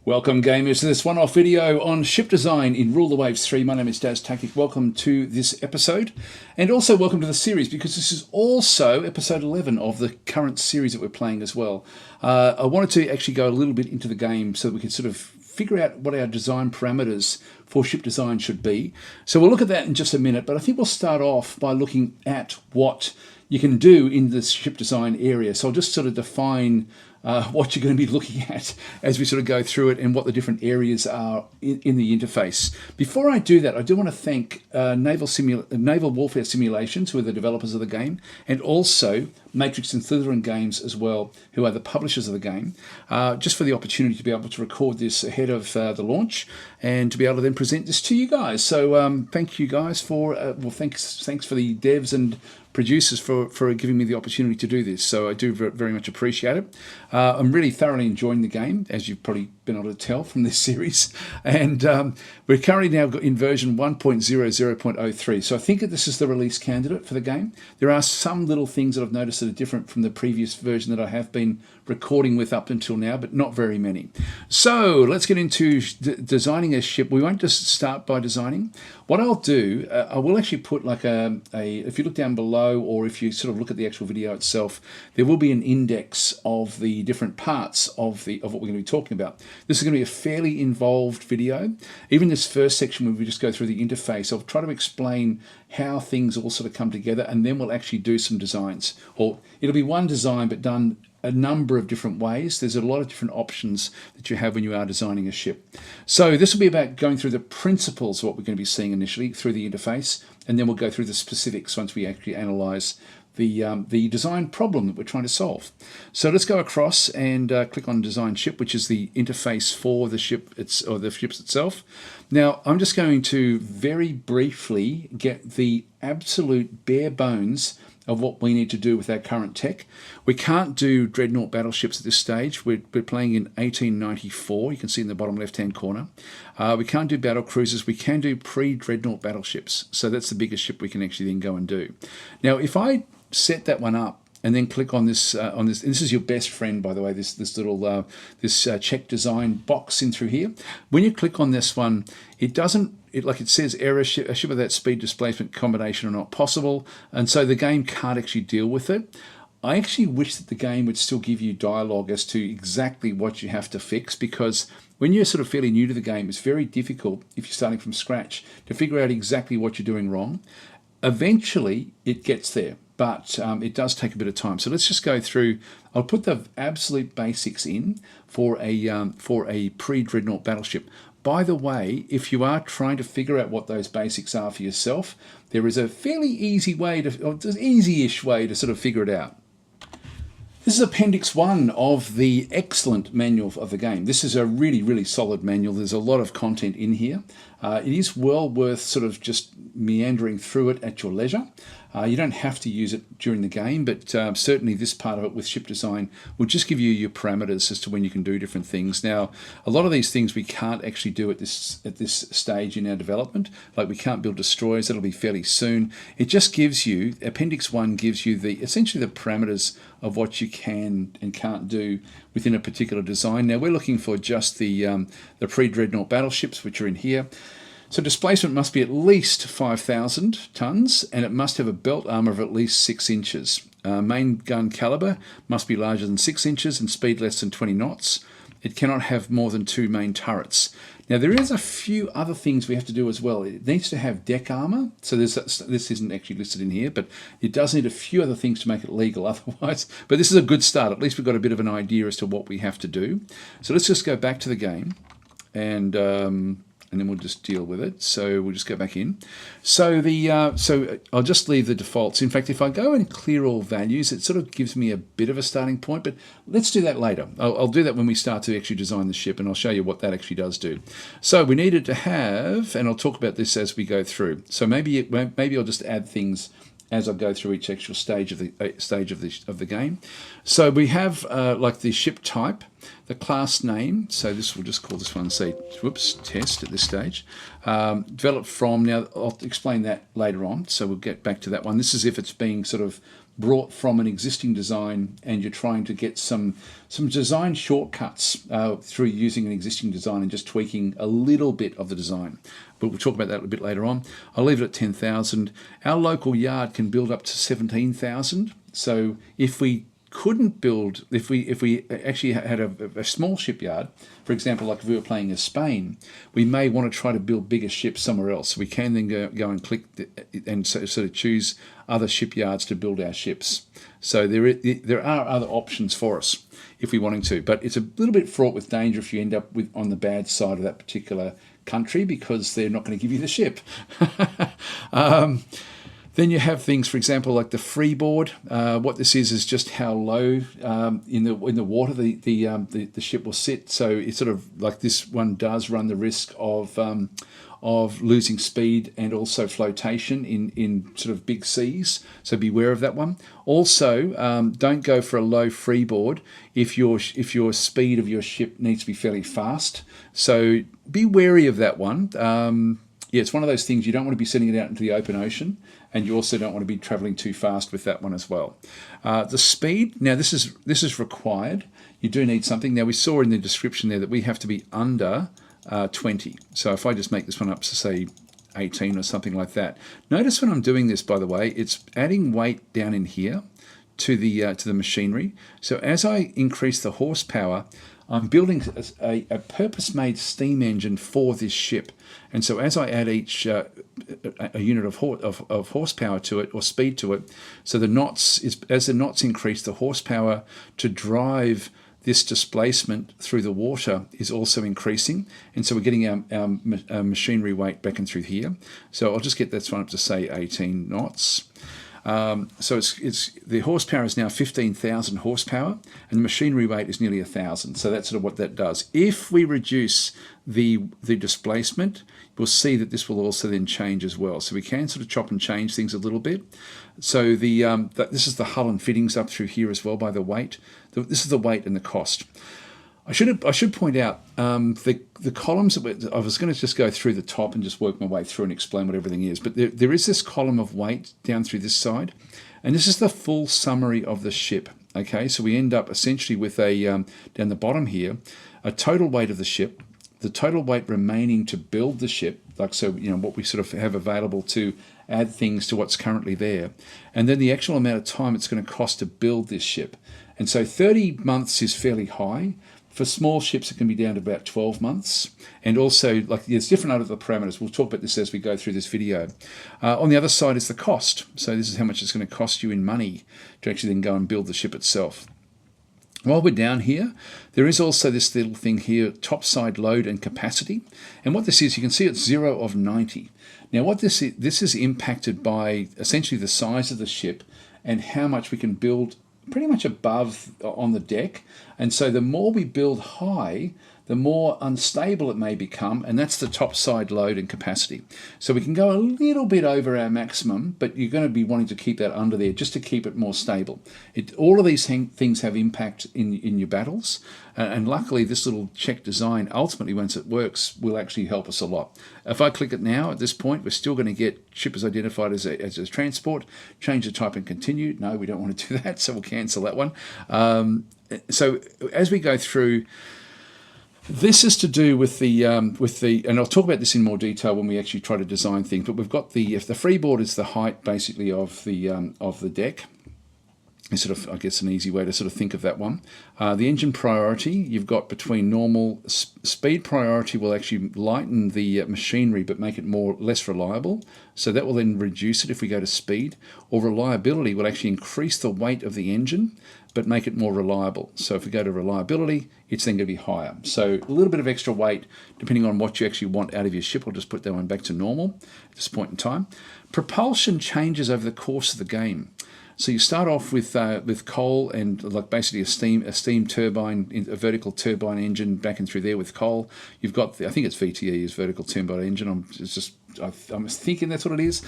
Welcome gamers to this one-off video on ship design in Rule the Waves 3. My name is DasTactic. Welcome to this episode, and also welcome to the series, because this is also episode 11 of the current series that we're playing as well. I wanted to actually go a little bit into the game so that we could sort of figure out what our design parameters for ship design should be. So we'll look at that in just a minute, but I think we'll start off by looking at what you can do in the ship design area. So I'll just sort of define what you're going to be looking at as we sort of go through it and what the different areas are in the interface. Before I do that, I do want to thank Naval Warfare Simulations, who are the developers of the game, and also Matrix and Slytherin Games as well, who are the publishers of the game, just for the opportunity to be able to record this ahead of the launch and to be able to then present this to you guys. So thank you guys for, thanks for the devs and producers for giving me the opportunity to do this. So I do very much appreciate it. I'm really thoroughly enjoying the game, as you've probably been able to tell from this series. And we're currently now in version 1.00.03. So I think that this is the release candidate for the game. There are some little things that I've noticed that are different from the previous version that I have been recording with up until now, but not very many. So let's get into designing a ship. We won't just start by designing. What I'll do, I will actually put like if you look down below, or if you sort of look at the actual video itself, there will be an index of the different parts of what we're going to be talking about. This is going to be a fairly involved video. Even this first section where we just go through the interface, I'll try to explain how things all sort of come together, and then we'll actually do some designs. Or it'll be one design but done a number of different ways. There's a lot of different options that you have when you are designing a ship. So this will be about going through the principles of what we're going to be seeing initially through the interface, and then we'll go through the specifics once we actually analyze the design problem that we're trying to solve. So let's go across and click on Design Ship, which is the interface for the ship, or the ships itself. Now I'm just going to very briefly get the absolute bare bones of what we need to do with our current tech. We can't do dreadnought battleships at this stage. We're playing in 1894. You can see in the bottom left-hand corner. We can't do battle cruisers. We can do pre-dreadnought battleships. So that's the biggest ship we can actually then go and do. Now, if I set that one up and then click on this, this is your best friend, by the way, this little check design box in through here. When you click on this one, it doesn't, like it says, error, a ship without speed, displacement, combination are not possible, and so the game can't actually deal with it. I actually wish that the game would still give you dialogue as to exactly what you have to fix, because when you're sort of fairly new to the game, it's very difficult, if you're starting from scratch, to figure out exactly what you're doing wrong. Eventually, it gets there, but it does take a bit of time. So let's just go through. I'll put the absolute basics in for a pre-dreadnought battleship. By the way, if you are trying to figure out what those basics are for yourself, there is a fairly easy way to, or easy-ish way to sort of figure it out. This is Appendix 1 of the excellent manual of the game. This is a really, really solid manual. There's a lot of content in here. It is well worth sort of just meandering through it at your leisure. You don't have to use it during the game, but certainly this part of it with ship design will just give you your parameters as to when you can do different things. Now, a lot of these things we can't actually do at this stage in our development. Like we can't build destroyers. That'll be fairly soon. It just gives you, Appendix 1 gives you essentially the parameters of what you can and can't do within a particular design. Now we're looking for just the pre-dreadnought battleships, which are in here. So displacement must be at least 5,000 tons, and it must have a belt armour of at least 6 inches. Main gun calibre must be larger than 6 inches and speed less than 20 knots. It cannot have more than 2 main turrets. Now there is a few other things we have to do as well. It needs to have deck armour. So this isn't actually listed in here, but it does need a few other things to make it legal otherwise. But this is a good start. At least we've got a bit of an idea as to what we have to do. So let's just go back to the game and then we'll just deal with it. So we'll just go back in. So so I'll just leave the defaults. In fact, if I go and clear all values, it sort of gives me a bit of a starting point, but let's do that later. I'll do that when we start to actually design the ship, and I'll show you what that actually does do. So we needed to have, and I'll talk about this as we go through. So maybe I'll just add things as I go through each actual stage of the game. So we have like the ship type, the class name. So this, we'll just call this one, say, whoops, test at this stage. Developed from, now I'll explain that later on. So we'll get back to that one. This is if it's being sort of brought from an existing design and you're trying to get some design shortcuts through using an existing design and just tweaking a little bit of the design. But we'll talk about that a bit later on. I'll leave it at 10,000. Our local yard can build up to 17,000. So if we couldn't build, if we actually had a small shipyard, for example, like if we were playing as Spain, we may want to try to build bigger ships somewhere else. We can then go and click and sort of choose other shipyards to build our ships. So there are other options for us if we're wanting to, but it's a little bit fraught with danger if you end up on the bad side of that particular country, because they're not going to give you the ship. Then you have things, for example, like the freeboard. What this is just how low in the water the ship will sit. So it's sort of like this one does run the risk of losing speed and also flotation in sort of big seas. So beware of that one. Also, don't go for a low freeboard if your speed of your ship needs to be fairly fast. So be wary of that one. Yeah, it's one of those things you don't want to be sending it out into the open ocean, and you also don't want to be traveling too fast with that one as well. The speed, now this is required. You do need something. Now we saw in the description there that we have to be under 20. So if I just make this one up to say 18 or something like that. Notice when I'm doing this, by the way, it's adding weight down in here to the machinery. So as I increase the horsepower, I'm building a purpose-made steam engine for this ship. And so as I add each a unit of horsepower to it, or speed to it, so as the knots increase, the horsepower to drive this displacement through the water is also increasing. And so we're getting our machinery weight back and through here. So I'll just get this one up to say 18 knots. So it's the horsepower is now 15,000 horsepower, and the machinery weight is nearly 1,000. So that's sort of what that does. If we reduce the displacement, we'll see that this will also then change as well. So we can sort of chop and change things a little bit. So this is the hull and fittings up through here as well by the weight. This is the weight and the cost. I should point out the columns that I was going to just go through the top and just work my way through and explain what everything is. But there is this column of weight down through this side, and this is the full summary of the ship. Okay, so we end up essentially with down the bottom here, a total weight of the ship, the total weight remaining to build the ship, like so, what we sort of have available to add things to what's currently there, and then the actual amount of time it's going to cost to build this ship. And so 30 months is fairly high. For small ships, it can be down to about 12 months. And also, there's different other parameters. We'll talk about this as we go through this video. On the other side is the cost. So this is how much it's going to cost you in money to actually then go and build the ship itself. While we're down here, there is also this little thing here, topside load and capacity. And what this is, you can see it's 0 of 90. Now what this is impacted by essentially the size of the ship and how much we can build pretty much above on the deck. And so the more we build high, the more unstable it may become, and that's the top side load and capacity. So we can go a little bit over our maximum, but you're going to be wanting to keep that under there just to keep it more stable. All of these things have impact in your battles, and luckily this little check design, ultimately once it works, will actually help us a lot. If I click it now, at this point, we're still going to get ship as identified as a transport, change the type and continue. No, we don't want to do that, so we'll cancel that one. So as we go through, this is to do with the, and I'll talk about this in more detail when we actually try to design things. But we've got if the freeboard is the height basically of the deck. It's sort of, I guess, an easy way to sort of think of that one. The engine priority, you've got between normal. Speed priority will actually lighten the machinery but make it less reliable. So that will then reduce it if we go to speed. Or reliability will actually increase the weight of the engine but make it more reliable. So if we go to reliability, it's then going to be higher. So a little bit of extra weight depending on what you actually want out of your ship. I'll just put that one back to normal at this point in time. Propulsion changes over the course of the game. So you start off with coal and basically a steam turbine, a vertical turbine engine back and through there with coal. You've got I think it's VTE is vertical turbine engine. I'm thinking that's what it is.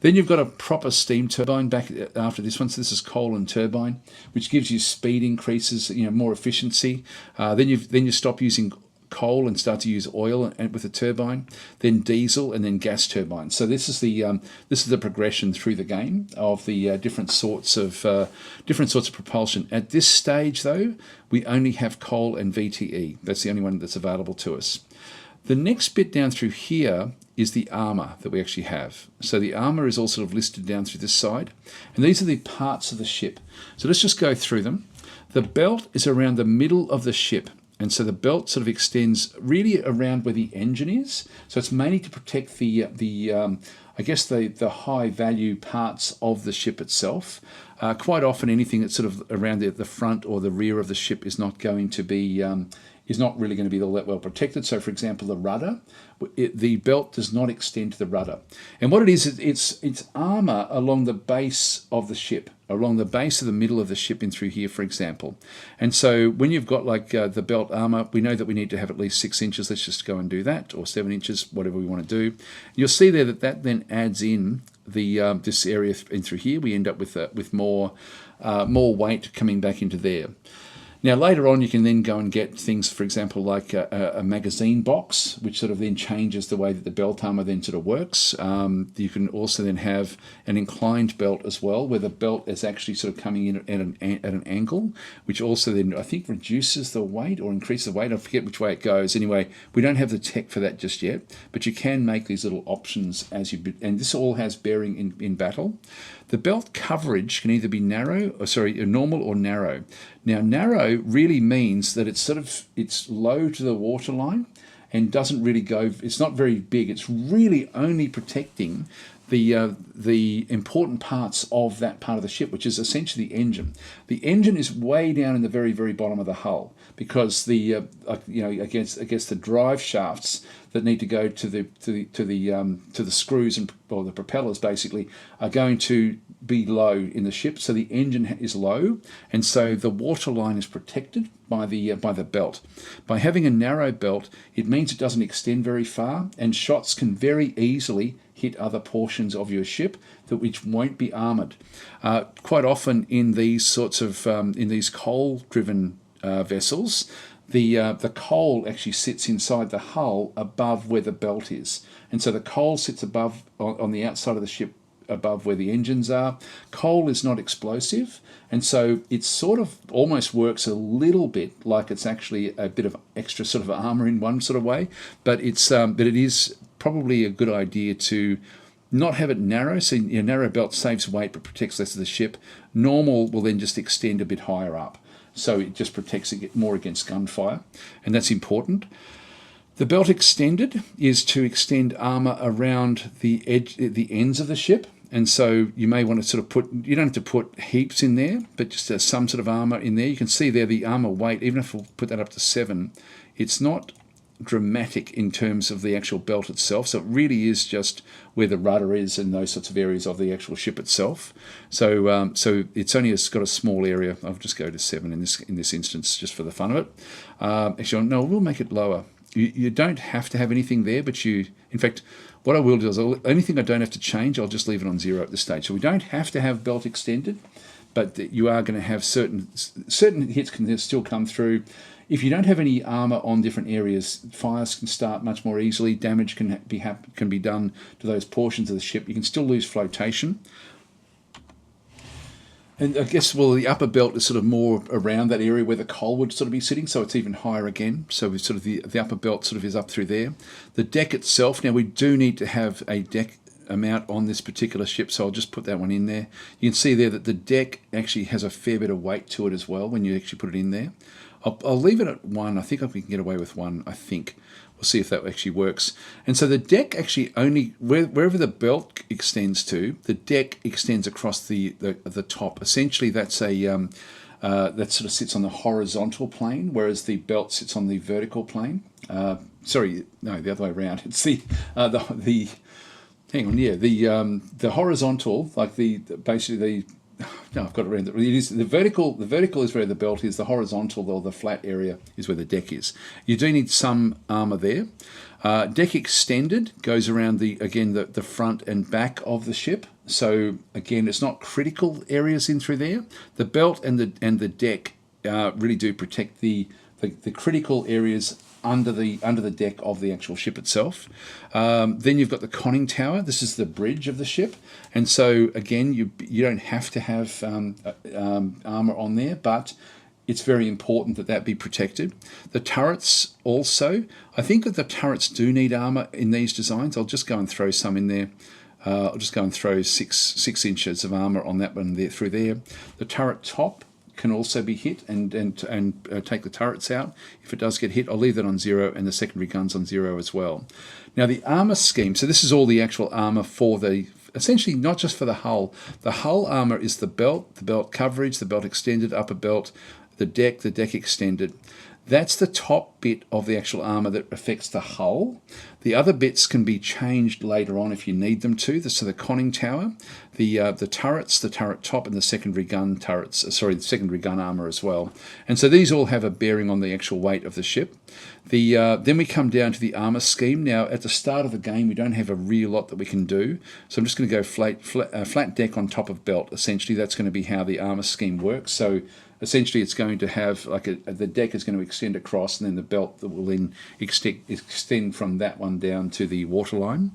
Then you've got a proper steam turbine back after this one. So this is coal and turbine, which gives you speed increases, more efficiency. Then you stop using coal and start to use oil and with a turbine, then diesel, and then gas turbines. So this is the progression through the game of the different sorts of propulsion. At this stage, though, we only have coal and VTE. That's the only one that's available to us. The next bit down through here is the armour that we actually have. So the armour is all sort of listed down through this side. And these are the parts of the ship. So let's just go through them. The belt is around the middle of the ship. And so the belt sort of extends really around where the engine is. So it's mainly to protect the high value parts of the ship itself. Quite often anything that's sort of around the front or the rear of the ship is not going to be is not really going to be all that well protected. So, for example, the rudder, the belt does not extend to the rudder. And what it is, it's armour along the base of the ship, along the base of the middle of the ship in through here, for example. And so when you've got like the belt armour, we know that we need to have at least 6 inches. Let's just go and do that, or 7 inches, whatever we want to do. You'll see there that then adds in the this area in through here. We end up with more weight coming back into there. Now, later on, you can then go and get things, for example, like a magazine box, which sort of then changes the way that the belt armour then sort of works. You can also then have an inclined belt as well, where the belt is actually sort of coming in at an angle, which also then, I think, reduces the weight or increases the weight. I forget which way it goes. Anyway, we don't have the tech for that just yet, but you can make these little options and this all has bearing in battle. The belt coverage can either be normal or narrow. Now, narrow really means that it's low to the waterline and doesn't really go. It's not very big. It's really only protecting the important parts of that part of the ship, which is essentially the engine. The engine is way down in the very, very bottom of the hull because against the drive shafts that need to go to the screws or the propellers basically are going to be low in the ship. So the engine is low, and so the waterline is protected by the belt. By having a narrow belt, it means it doesn't extend very far, and shots can very easily hit other portions of your ship which won't be armoured. Quite often in these sorts of in these coal-driven vessels, the coal actually sits inside the hull above where the belt is, and so the coal sits above on the outside of the ship above where the engines are. Coal is not explosive, and so it sort of almost works a little bit like it's actually a bit of extra sort of armour in one sort of way, but it is probably a good idea to not have it narrow. So your narrow belt saves weight but protects less of the ship. Normal will then just extend a bit higher up, so it just protects it more against gunfire, and that's important. The belt extended is to extend armour around the ends of the ship, and so you may want to sort of you don't have to put heaps in there, but just some sort of armour in there. You can see there the armour weight, even if we'll put that up to 7, it's not dramatic in terms of the actual belt itself, so it really is just where the rudder is and those sorts of areas of the actual ship itself. So it's got a small area. I'll just go to 7 in this instance just for the fun of it. Actually, no, we'll make it lower. You don't have to have anything there, but in fact, what I will do is anything I don't have to change, I'll just leave it on 0 at this stage. So we don't have to have belt extended, but you are going to have certain hits can still come through. If you don't have any armour on different areas, fires can start much more easily. Damage can be done to those portions of the ship. You can still lose flotation. And I guess, the upper belt is sort of more around that area where the coal would sort of be sitting, so it's even higher again. So we've sort of the upper belt sort of is up through there. The deck itself, now we do need to have a deck amount on this particular ship, so I'll just put that one in there. You can see there that the deck actually has a fair bit of weight to it as well when you actually put it in there. I'll leave it at 1. I think we can get away with 1, I think. We'll see if that actually works. And so the deck actually only, wherever the belt extends to, the deck extends across the top. Essentially, that's that sort of sits on the horizontal plane, whereas the belt sits on the vertical plane. Sorry, no, the other way around. It's the horizontal, like no, I've got it around. It is the vertical. The vertical is where the belt is. The horizontal, or the flat area, is where the deck is. You do need some armour there. Deck extended goes around the front and back of the ship. So again, it's not critical areas in through there. The belt and the deck really do protect the critical areas under the deck of the actual ship itself. Then you've got the conning tower. This is the bridge of the ship, and so again, you don't have to have armour on there, but it's very important that be protected. The turrets also, I think that the turrets do need armour in these designs. I'll just go and throw some in there. I'll just go and throw 6 inches of armour on that one there through there. The turret top can also be hit and take the turrets out. If it does get hit, I'll leave that on 0, and the secondary guns on 0 as well. Now the armour scheme, so this is all the actual armour for essentially not just for the hull. The hull armour is the belt coverage, the belt extended, upper belt, the deck extended. That's the top bit of the actual armour that affects the hull. The other bits can be changed later on if you need them to. So the conning tower, the turrets, the turret top, and the secondary gun turrets. The secondary gun armour as well. And so these all have a bearing on the actual weight of the ship. Then we come down to the armour scheme. Now at the start of the game, we don't have a real lot that we can do. So I'm just going to go flat deck on top of belt. Essentially, that's going to be how the armour scheme works. So essentially, it's going to have the deck is going to extend across, and then the belt that will then extend from that one down to the waterline.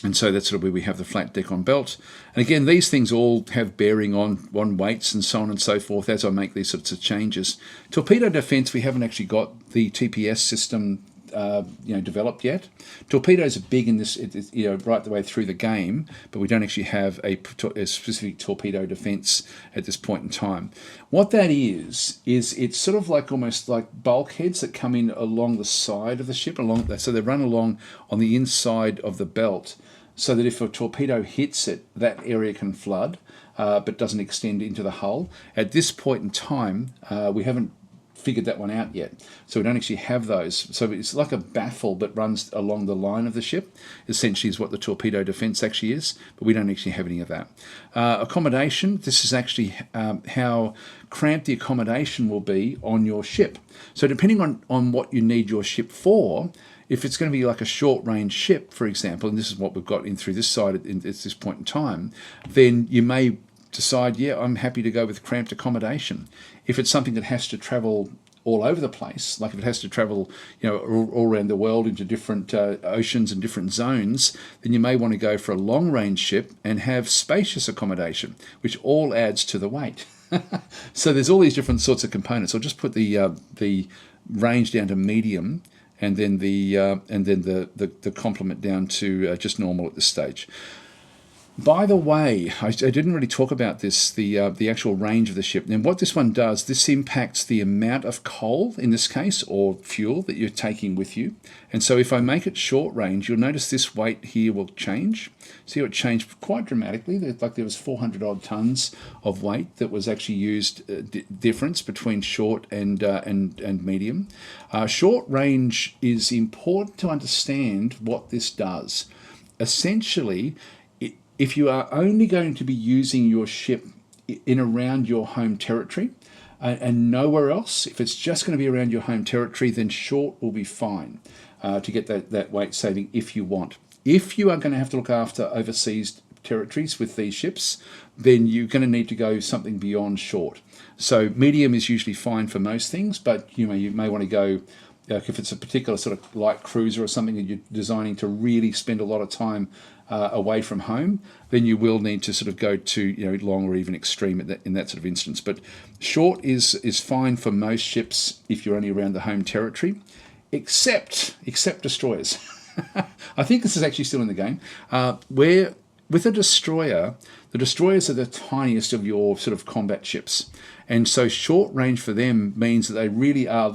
And so that's sort of where we have the flat deck on belt. And again, these things all have bearing on weights and so on and so forth as I make these sorts of changes. Torpedo defense, we haven't actually got the TPS system developed yet. Torpedoes are big in this, right the way through the game, but we don't actually have a specific torpedo defense at this point in time. What that is it's sort of like almost like bulkheads that come in along the side of the ship, so they run along on the inside of the belt, so that if a torpedo hits it, that area can flood, but doesn't extend into the hull. At this point in time, we haven't figured that one out yet, so we don't actually have those. So it's like a baffle that runs along the line of the ship, essentially is what the torpedo defense actually is, but we don't actually have any of that. Accommodation, this is actually how cramped the accommodation will be on your ship. So depending on what you need your ship for, if it's going to be like a short range ship, for example, and this is what we've got in through this side at this point in time, then you may decide, yeah, I'm happy to go with cramped accommodation. If it's something that has to travel all over the place, like if it has to travel, all around the world into different oceans and different zones, then you may want to go for a long-range ship and have spacious accommodation, which all adds to the weight. So there's all these different sorts of components. I'll just put the range down to medium, and then the complement down to just normal at this stage. By the way, I didn't really talk about this, the actual range of the ship. And what this one does, this impacts the amount of coal, in this case, or fuel that you're taking with you. And so if I make it short range, you'll notice this weight here will change. See how it changed quite dramatically? There was 400 odd tons of weight that was actually used, difference between short and medium. Short range is important to understand what this does. Essentially, if you are only going to be using your ship in around your home territory and nowhere else, if it's just going to be around your home territory, then short will be fine to get that weight saving if you want. If you are going to have to look after overseas territories with these ships, then you're going to need to go something beyond short. So medium is usually fine for most things, but you may want to go, if it's a particular sort of light cruiser or something that you're designing to really spend a lot of time away from home, then you will need to sort of go to long or even extreme in that sort of instance. But short is fine for most ships if you're only around the home territory, except destroyers. I think this is actually still in the game, where with a destroyer, the destroyers are the tiniest of your sort of combat ships. And so short range for them means that they really are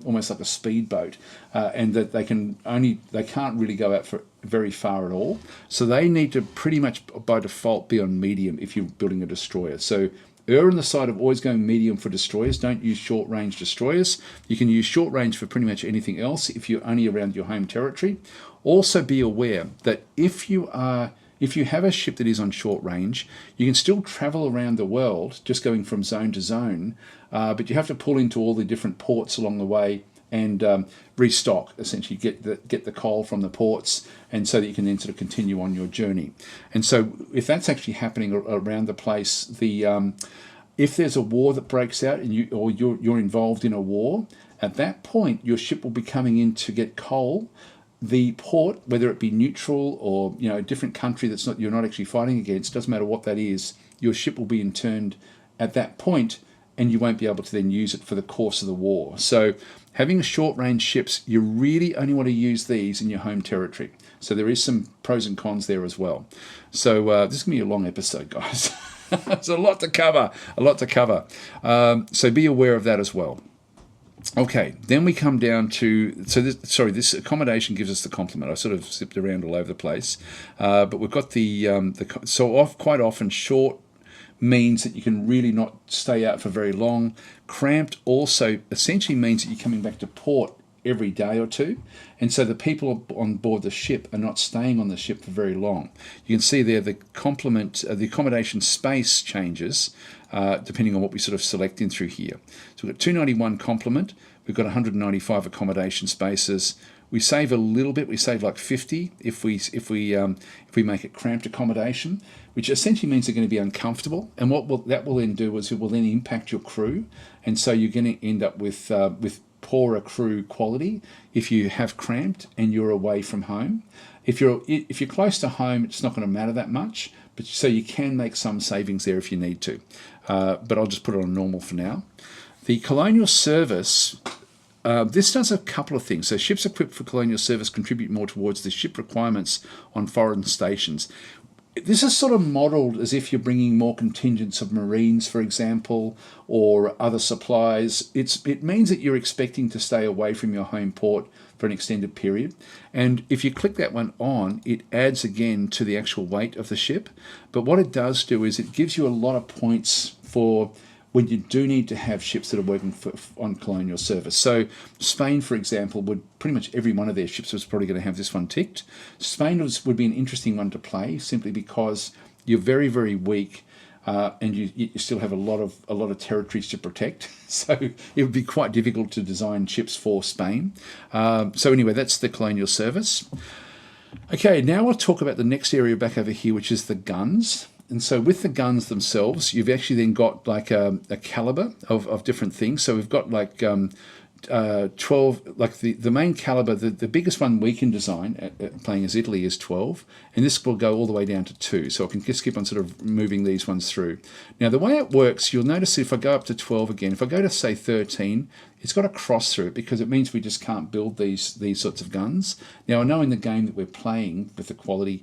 almost like a speedboat, and that they can't really go out for very far at all. So they need to pretty much by default be on medium if you're building a destroyer. So err on the side of always going medium for destroyers. Don't use short range destroyers. You can use short range for pretty much anything else if you're only around your home territory. Also be aware that if you have a ship that is on short range, you can still travel around the world just going from zone to zone, but you have to pull into all the different ports along the way and restock, essentially get the coal from the ports, and so that you can then sort of continue on your journey. And so if that's actually happening around the place, if there's a war that breaks out and you're involved in a war, At that point, your ship will be coming in to get coal. The port, whether it be neutral or a different country that's not you're not actually fighting against, doesn't matter what that is, your ship will be interned at that point, and you won't be able to then use it for the course of the war. So having short-range ships, you really only want to use these in your home territory. So there is some pros and cons there as well. So this is going to be a long episode, guys. There's a lot to cover, so be aware of that as well. Okay, then we come down to, this accommodation gives us the complement. I sort of zipped around all over the place, but we've got quite often short means that you can really not stay out for very long. Cramped also essentially means that you're coming back to port every day or two, and so the people on board the ship are not staying on the ship for very long. You can see there the accommodation space changes depending on what we sort of select in through here. So we've got 291 complement, we've got 195 accommodation spaces. We save a little bit. We save like 50 if we make it cramped accommodation, which essentially means they're going to be uncomfortable. And what that will then do is it will then impact your crew, and so you're going to end up with poorer crew quality if you have cramped and you're away from home. If you're close to home, it's not going to matter that much. But so you can make some savings there if you need to. But I'll just put it on normal for now. The Colonial Service. This does a couple of things. So ships equipped for Colonial Service contribute more towards the ship requirements on foreign stations. This is sort of modelled as if you're bringing more contingents of Marines, for example, or other supplies. It means that you're expecting to stay away from your home port for an extended period. And if you click that one on, it adds again to the actual weight of the ship. But what it does do is it gives you a lot of points for when you do need to have ships that are working on Colonial Service. So Spain, for example, pretty much every one of their ships was probably going to have this one ticked. Spain would be an interesting one to play simply because you're very, very weak and you still have a lot of territories to protect. So it would be quite difficult to design ships for Spain. So anyway, that's the Colonial Service. Okay, now I'll talk about the next area back over here, which is the guns. And so with the guns themselves, you've actually then got like a caliber of different things. So we've got like 12, like the main caliber, the biggest one we can design playing as Italy is 12, and this will go all the way down to 2. So I can just keep on sort of moving these ones through. Now the way it works, you'll notice if I go up to 12 again, if I go to say 13, it's got a cross through it because it means we just can't build these sorts of guns. Now I know in the game that we're playing with the quality,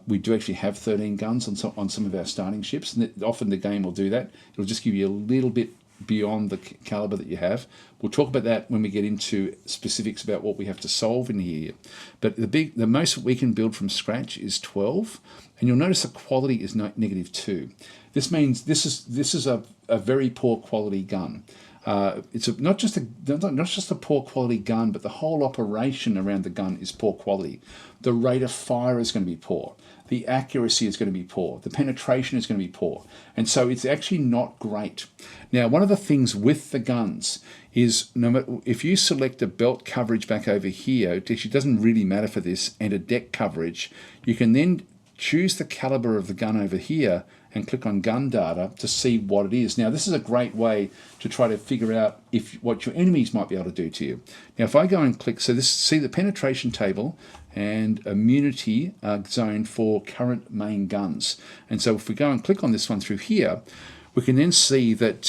we do actually have 13 guns on some of our starting ships, and often the game will do that. It'll just give you a little bit beyond the caliber that you have. We'll talk about that when we get into specifics about what we have to solve in here. But the most we can build from scratch is 12, and you'll notice the quality is -2. This means this is a very poor quality gun. It's not just a poor quality gun, but the whole operation around the gun is poor quality. The rate of fire is going to be poor. The accuracy is going to be poor. The penetration is going to be poor. And so it's actually not great. Now, one of the things with the guns is if you select a belt coverage back over here, it actually doesn't really matter for this, and a deck coverage, you can then choose the caliber of the gun over here and click on gun data to see what it is. Now, this is a great way to try to figure out what your enemies might be able to do to you. Now, if I go and click, see the penetration table and immunity zone for current main guns. And so if we go and click on this one through here, we can then see that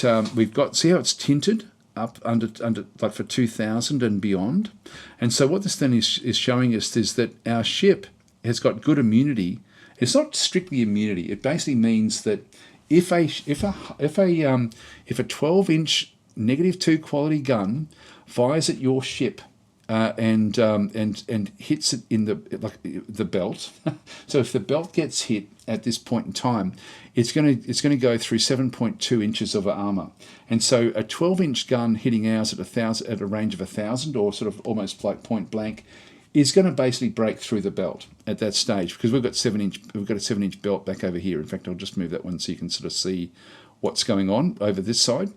see how it's tinted up under like for 2000 and beyond. And so what this then is showing us is that our ship has got good immunity. It's not strictly immunity. It basically means that if a 12-inch -2 quality gun fires at your ship and hits it in the belt, so if the belt gets hit at this point in time, it's going to go through 7.2 inches of armor. And so a 12-inch gun hitting ours at a range of 1,000, or sort of almost like point blank, is going to basically break through the belt at that stage, because we've got a 7-inch belt back over here. In fact, I'll just move that one so you can sort of see what's going on over this side.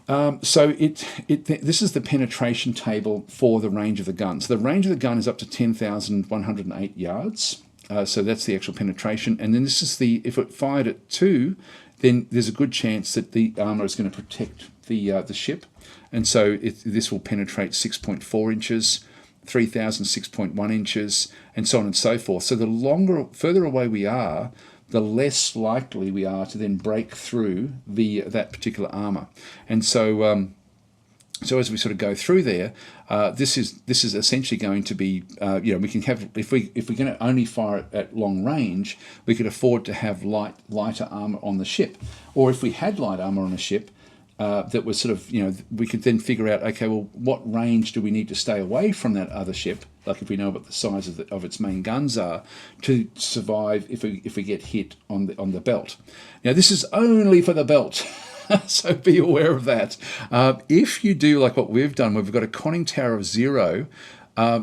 So this is the penetration table for the range of the gun. So the range of the gun is up to 10,108 yards. So that's the actual penetration. And then this is if it fired at 2, then there's a good chance that the armor is going to protect the ship, and so this will penetrate 6.4 inches, 3,000 6.1 inches, and so on and so forth. So the further away we are, the less likely we are to then break through that particular armour. And so so as we sort of go through there, this is essentially going to be, we can have, if we're going to only fire it at long range, we could afford to have lighter armour on the ship. Or if we had light armour on a ship, that was sort of, we could then figure out, okay, well, what range do we need to stay away from that other ship, like if we know what the size of its main guns are, to survive if we get hit on the belt. Now, this is only for the belt. So be aware of that. If you do like what we've done, where we've got a conning tower of 0,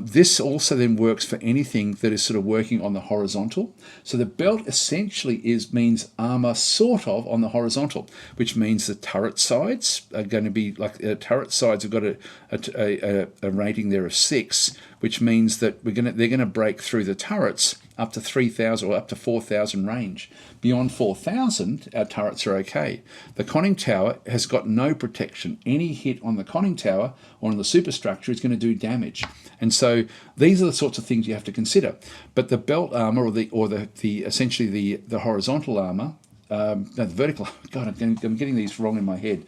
this also then works for anything that is sort of working on the horizontal. So the belt essentially means armour sort of on the horizontal, which means the turret sides are going to be like turret sides have got a rating there of 6, which means that they're going to break through the turrets up to 3,000 or up to 4,000 range. Beyond 4,000, our turrets are okay. The conning tower has got no protection. Any hit on the conning tower or on the superstructure is going to do damage. And so these are the sorts of things you have to consider. But the belt armour or essentially the horizontal armour, no, the vertical, God, I'm getting these wrong in my head.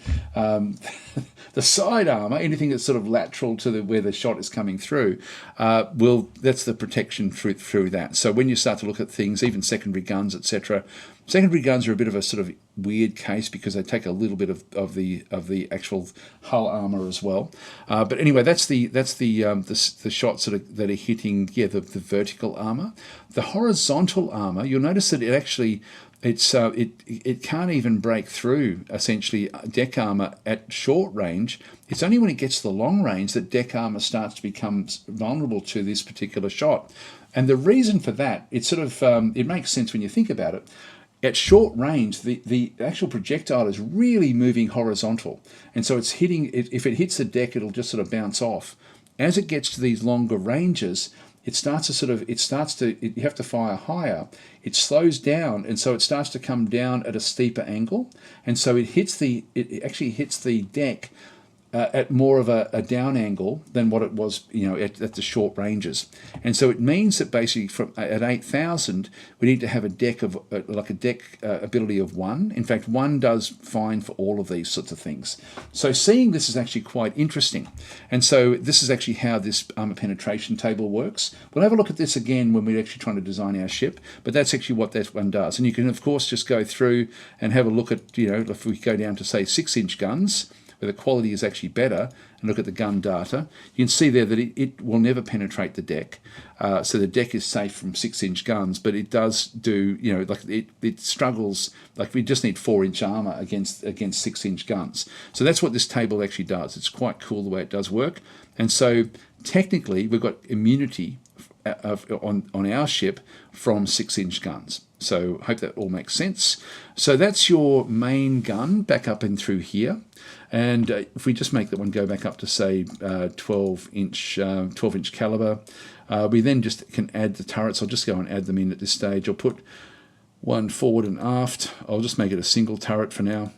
The side armour, anything that's sort of lateral to where the shot is coming through, that's the protection through that. So when you start to look at things, even secondary guns, etc., secondary guns are a bit of a sort of weird case because they take a little bit of the actual hull armour as well. But anyway, that's the shots that are hitting the vertical armour. The horizontal armour, you'll notice that it can't even break through essentially deck armour at short range. It's only when it gets to the long range that deck armour starts to become vulnerable to this particular shot. And the reason for that, it makes sense when you think about it. At short range, the actual projectile is really moving horizontal, and so it's hitting. If it hits the deck, it'll just sort of bounce off. As it gets to these longer ranges, you have to fire higher. It slows down, and so it starts to come down at a steeper angle, and so it actually hits the deck at more of a down angle than what it was, at the short ranges. And so it means that basically at 8,000, we need to have a deck of ability of 1. In fact, 1 does fine for all of these sorts of things. So seeing this is actually quite interesting. And so this is actually how this armour penetration table works. We'll have a look at this again when we're actually trying to design our ship, but that's actually what that one does. And you can, of course, just go through and have a look at, if we go down to, say, 6-inch guns, where the quality is actually better, and look at the gun data, you can see there that it will never penetrate the deck. So the deck is safe from 6-inch guns, but it does do, it struggles, like we just need 4-inch armour against 6-inch guns. So that's what this table actually does. It's quite cool the way it does work. And so technically we've got immunity on our ship from 6-inch guns. So hope that all makes sense. So that's your main gun back up and through here. And if we just make that one go back up to, say, 12-inch caliber, we then just can add the turrets. I'll just go and add them in at this stage. I'll put one forward and aft. I'll just make it a single turret for now.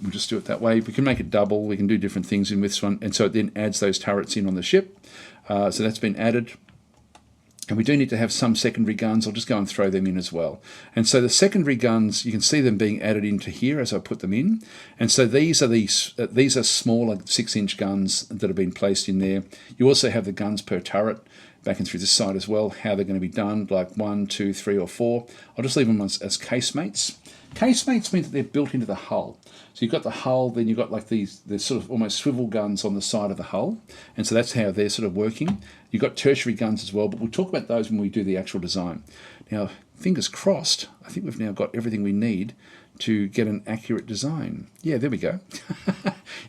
We'll just do it that way. We can make it double. We can do different things in this one. And so it then adds those turrets in on the ship. So that's been added. And we do need to have some secondary guns. I'll just go and throw them in as well. And so the secondary guns, you can see them being added into here as I put them in. And so these are smaller 6-inch guns that have been placed in there. You also have the guns per turret back and through this side as well, how they're going to be done, like 1, 2, 3, or 4. I'll just leave them as casemates. Casemates mean that they're built into the hull. So you've got the hull, then you've got like these sort of almost swivel guns on the side of the hull. And so that's how they're sort of working. You've got tertiary guns as well, but we'll talk about those when we do the actual design. Now, fingers crossed, I think we've now got everything we need to get an accurate design. Yeah, there we go.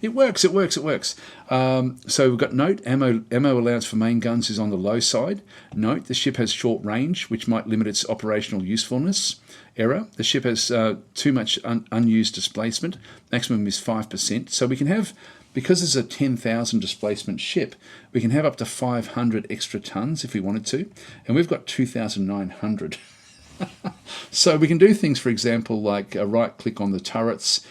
It works. So we've got note, ammo allowance for main guns is on the low side. Note, the ship has short range, which might limit its operational usefulness. Error, the ship has too much unused displacement. Maximum is 5%. So we can have, because it's a 10,000 displacement ship, we can have up to 500 extra tons if we wanted to. And we've got 2,900. So we can do things, for example, like right click on the turrets,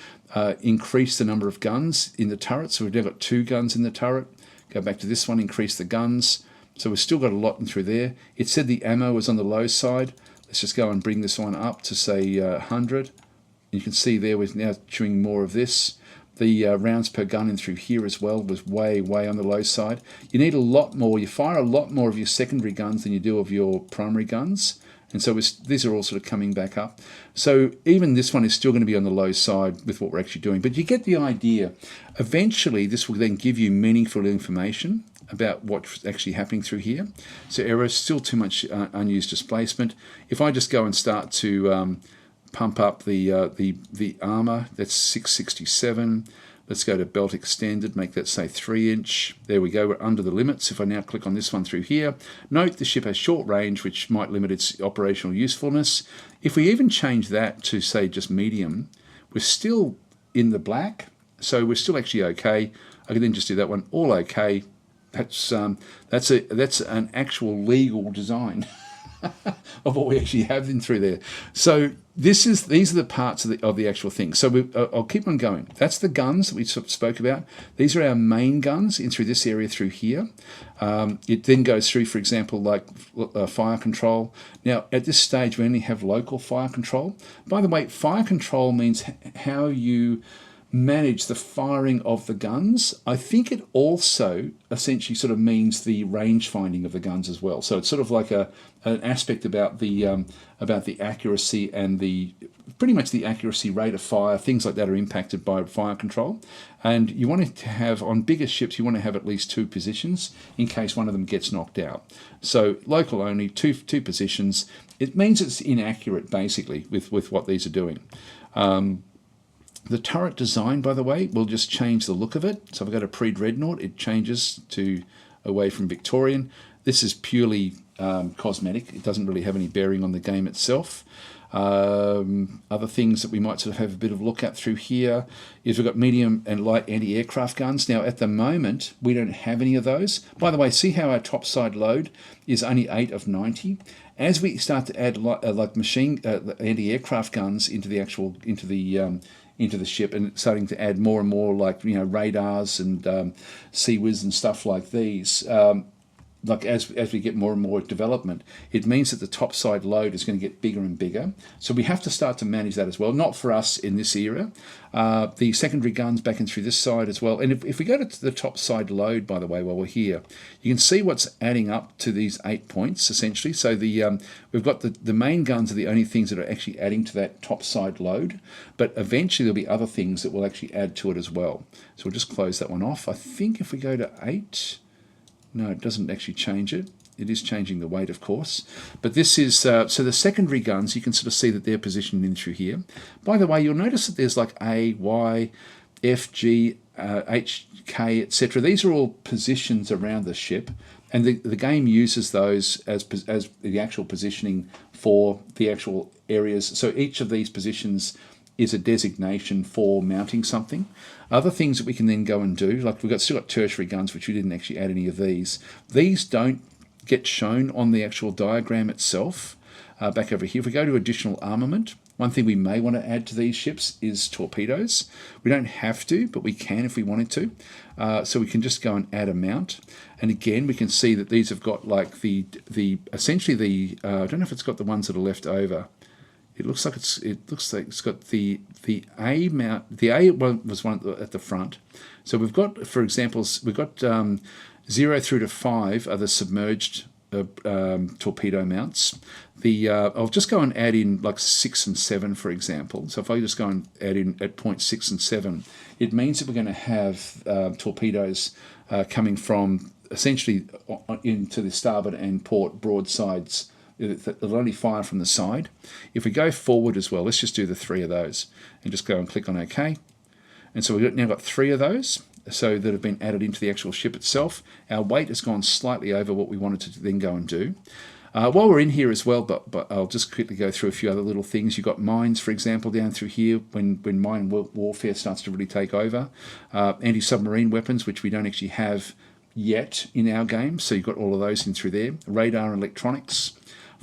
increase the number of guns in the turret. So we've now got 2 guns in the turret. Go back to this one, increase the guns. So we've still got a lot in through there. It said the ammo was on the low side. Let's just go and bring this one up to say 100. You can see there we're now chewing more of this. The rounds per gun in through here as well was way on the low side. You need a lot more. You fire a lot more of your secondary guns than you do of your primary guns. And so these are all sort of coming back up. So even this one is still going to be on the low side with what we're actually doing. But you get the idea. Eventually, this will then give you meaningful information about what's actually happening through here. So error, still too much unused displacement. If I just go and start to pump up the armour, that's 667. Let's go to belt extended, make that say 3-inch. There we go, we're under the limits. If I now click on this one through here, note the ship has short range, which might limit its operational usefulness. If we even change that to say just medium, we're still in the black, so we're still actually okay. I can then just do that one, all okay. That's an actual legal design of what we actually have in through there. So these are the parts of the actual thing. So I'll keep on going. That's the guns that we spoke about. These are our main guns in through this area through here. It then goes through, for example, like fire control. Now, at this stage, we only have local fire control. By the way, fire control means how you manage the firing of the guns. I think it also essentially sort of means the range finding of the guns as well. So it's sort of like an aspect about the accuracy and pretty much the accuracy rate of fire. Things like that are impacted by fire control. And you want to have, on bigger ships, you want to have at least 2 positions in case one of them gets knocked out. So local only, two positions. It means it's inaccurate basically with what these are doing. The turret design, by the way, will just change the look of it. So if I go to pre-dreadnought, it changes to away from Victorian. This is purely cosmetic. It doesn't really have any bearing on the game itself. Other things that we might sort of have a bit of look at through here is we've got medium and light anti-aircraft guns. Now, at the moment, we don't have any of those. By the way, see how our topside load is only 8 of 90? As we start to add like machine anti-aircraft guns into the ship and starting to add more and more like radars and CWIS and stuff like these, like as we get more and more development, it means that the topside load is going to get bigger and bigger. So we have to start to manage that as well. Not for us in this era. The secondary guns back in through this side as well. And if we go to the topside load, by the way, while we're here, you can see what's adding up to these 8 points essentially. So we've got the main guns are the only things that are actually adding to that topside load. But eventually there'll be other things that will actually add to it as well. So we'll just close that one off. I think if we go to 8. No, it doesn't actually change it. It is changing the weight, of course. But this is, so the secondary guns, you can sort of see that they're positioned in through here. By the way, you'll notice that there's like A, Y, F, G, H, K, etc. These are all positions around the ship. And the game uses those as the actual positioning for the actual areas. So each of these positions is a designation for mounting something. Other things that we can then go and do, like still got tertiary guns, which we didn't actually add any of these. These don't get shown on the actual diagram itself. Back over here, if we go to additional armament, one thing we may want to add to these ships is torpedoes. We don't have to, but we can if we wanted to. So we can just go and add a mount. And again, we can see that these have got like essentially the I don't know if it's got the ones that are left over. It looks like it's got the A mount. The A was one at the front. So we've got, for example, we've got 0 through to 5 are the submerged torpedo mounts. I'll just go and add in like 6 and 7, for example. So if I just go and add in at point 6 and 7, it means that we're going to have torpedoes coming from essentially into the starboard and port broadsides. It'll only fire from the side. If we go forward as well, let's just do the 3 of those and just go and click on OK. And so we've now got 3 of those so that have been added into the actual ship itself. Our weight has gone slightly over what we wanted to then go and do. While we're in here as well, but I'll just quickly go through a few other little things. You've got mines, for example, down through here when mine warfare starts to really take over. Anti-submarine weapons, which we don't actually have yet in our game. So you've got all of those in through there. Radar and electronics.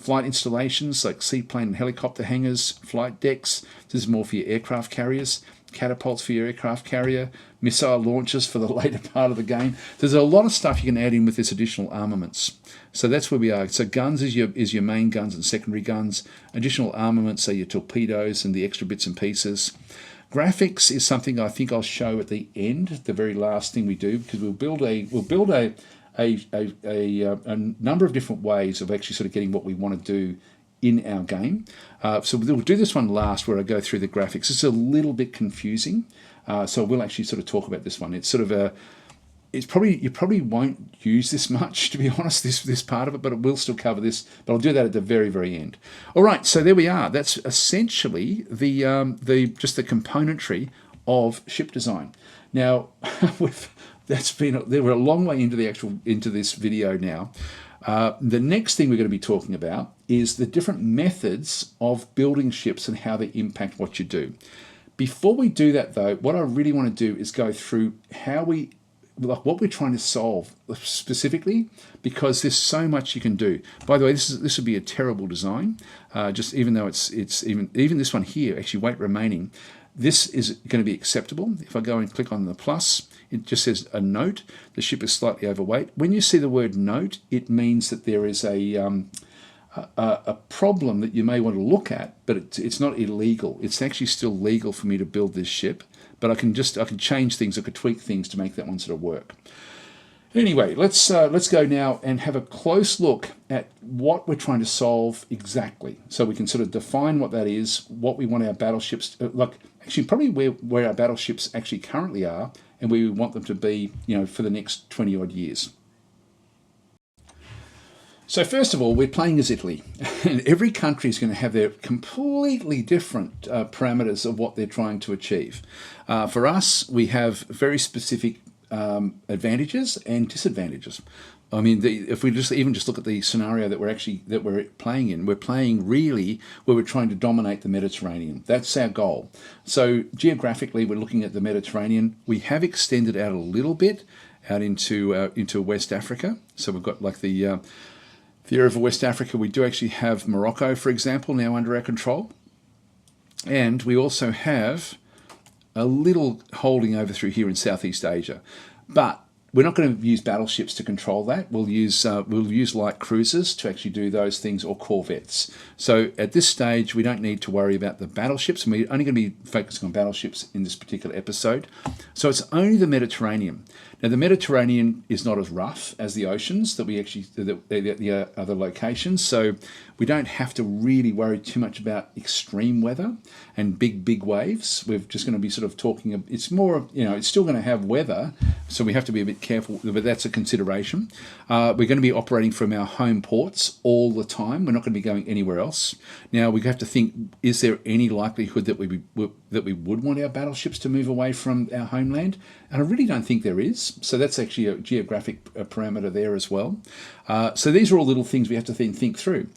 flight installations like seaplane and helicopter hangars, flight decks. This is more for your aircraft carriers. Catapults for your aircraft carrier, missile launchers for the later part of the game. There's a lot of stuff you can add in with this additional armaments. So that's where we are. So guns is your main guns and secondary guns. Additional armaments are your torpedoes and the extra bits and pieces. Graphics is something I think I'll show at the end, the very last thing we do, because we'll build a number of different ways of actually sort of getting what we want to do in our game. So we'll do this one last where I go through the graphics. It's a little bit confusing, so we'll actually sort of talk about this one. It's sort of you probably won't use this much, to be honest, this part of it, but it will still cover this. But I'll do that at the very, very end. All right, so there we are. That's essentially just the componentry of ship design. Now, we're a long way into this video now. The next thing we're going to be talking about is the different methods of building ships and how they impact what you do. Before we do that, though, what I really want to do is go through what we're trying to solve specifically, because there's so much you can do. By the way, this would be a terrible design. Just even though it's even this one here, actually weight remaining, this is going to be acceptable. If I go and click on the plus, it just says a note. The ship is slightly overweight. When you see the word note, it means that there is a problem that you may want to look at, but it's not illegal. It's actually still legal for me to build this ship, but I can change things, I could tweak things to make that one sort of work. Anyway, let's go now and have a close look at what we're trying to solve exactly, so we can sort of define what that is, what we want our battleships actually probably where our battleships actually currently are, and where we want them to be, for the next 20 odd years. So first of all, we're playing as Italy, and every country is going to have their completely different parameters of what they're trying to achieve. For us, we have very specific advantages and disadvantages. I mean, if we just look at the scenario that we're playing in, we're playing really where we're trying to dominate the Mediterranean. That's our goal. So geographically, we're looking at the Mediterranean. We have extended out a little bit out into West Africa. So we've got like the area of West Africa. We do actually have Morocco, for example, now under our control, and we also have a little holding over through here in Southeast Asia, but we're not going to use battleships to control that. We'll use light cruisers to actually do those things, or corvettes. So at this stage, we don't need to worry about the battleships, and we're only going to be focusing on battleships in this particular episode. So it's only the Mediterranean. Now, the Mediterranean is not as rough as the oceans that the other locations, so we don't have to really worry too much about extreme weather and big waves. We're just going to be sort of talking. It's more, it's still going to have weather, so we have to be a bit careful, but that's a consideration. We're going to be operating from our home ports all the time. We're not going to be going anywhere else. Now, we have to think: is there any likelihood that we would want our battleships to move away from our homeland? And I really don't think there is. So that's actually a geographic parameter there as well. So these are all little things we have to think through.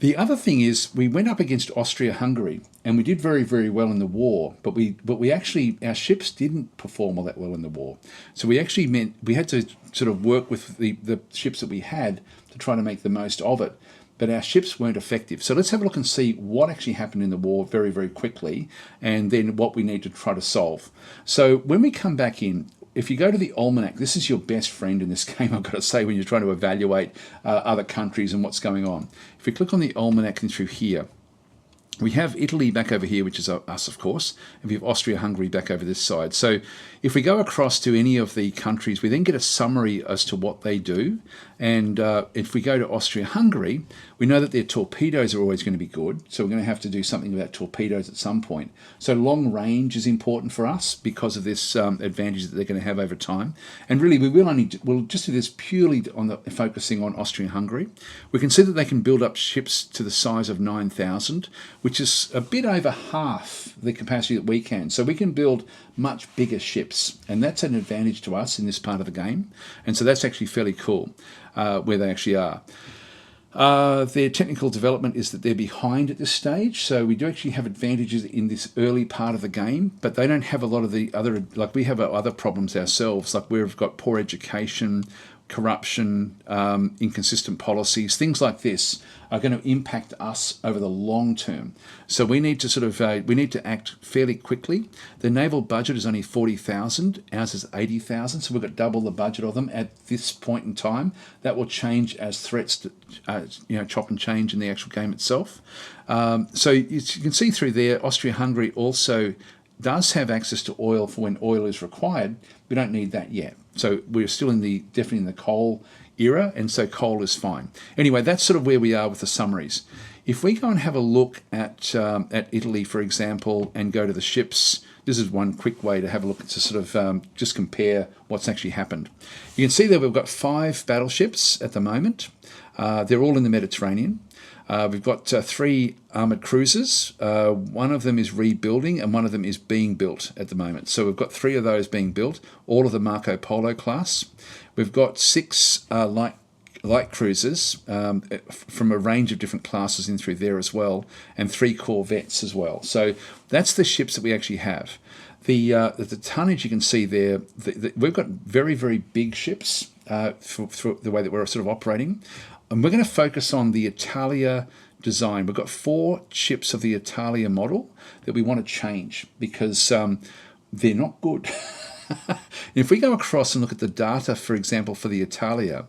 The other thing is, we went up against Austria-Hungary, and we did very, very well in the war, but we actually, our ships didn't perform all that well in the war. So we actually meant we had to sort of work with the ships that we had to try to make the most of it, but our ships weren't effective. So let's have a look and see what actually happened in the war very, very quickly, and then what we need to try to solve. So when we come back in, if you go to the Almanac, this is your best friend in this game, I've got to say, when you're trying to evaluate other countries and what's going on. If we click on the Almanac and through here, we have Italy back over here, which is us, of course, and we have Austria-Hungary back over this side. So if we go across to any of the countries, we then get a summary as to what they do. And if we go to Austria-Hungary, we know that their torpedoes are always going to be good. So we're going to have to do something about torpedoes at some point. So long range is important for us because of this advantage that they're going to have over time. And really, we'll just do this purely focusing on Austria-Hungary. We can see that they can build up ships to the size of 9,000, which is a bit over half the capacity that we can. So we can build much bigger ships, and that's an advantage to us in this part of the game. And so that's actually fairly cool where they actually are. Their technical development is that they're behind at this stage, so we do actually have advantages in this early part of the game, but they don't have a lot of the other, like we have other problems ourselves, like we've got poor education, corruption, inconsistent policies, things like this are going to impact us over the long term. So we need to we need to act fairly quickly. The naval budget is only 40,000, ours is 80,000, so we've got double the budget of them at this point in time. That will change as threats chop and change in the actual game itself. So you can see through there, Austria-Hungary also does have access to oil for when oil is required. We don't need that yet. So we're still definitely in the coal era, and so coal is fine. Anyway, that's sort of where we are with the summaries. If we go and have a look at Italy, for example, and go to the ships, this is one quick way to have a look to sort of just compare what's actually happened. You can see that we've got 5 battleships at the moment. They're all in the Mediterranean. We've got 3 armoured cruisers. One of them is rebuilding and one of them is being built at the moment. So we've got 3 of those being built, all of the Marco Polo class. We've got 6 light cruisers from a range of different classes in through there as well, and 3 corvettes as well. So that's the ships that we actually have. The tonnage you can see there, we've got very, very big ships for the way that we're sort of operating. And we're going to focus on the Italia design. We've got 4 ships of the Italia model that we want to change because they're not good. If we go across and look at the data, for example, for the Italia,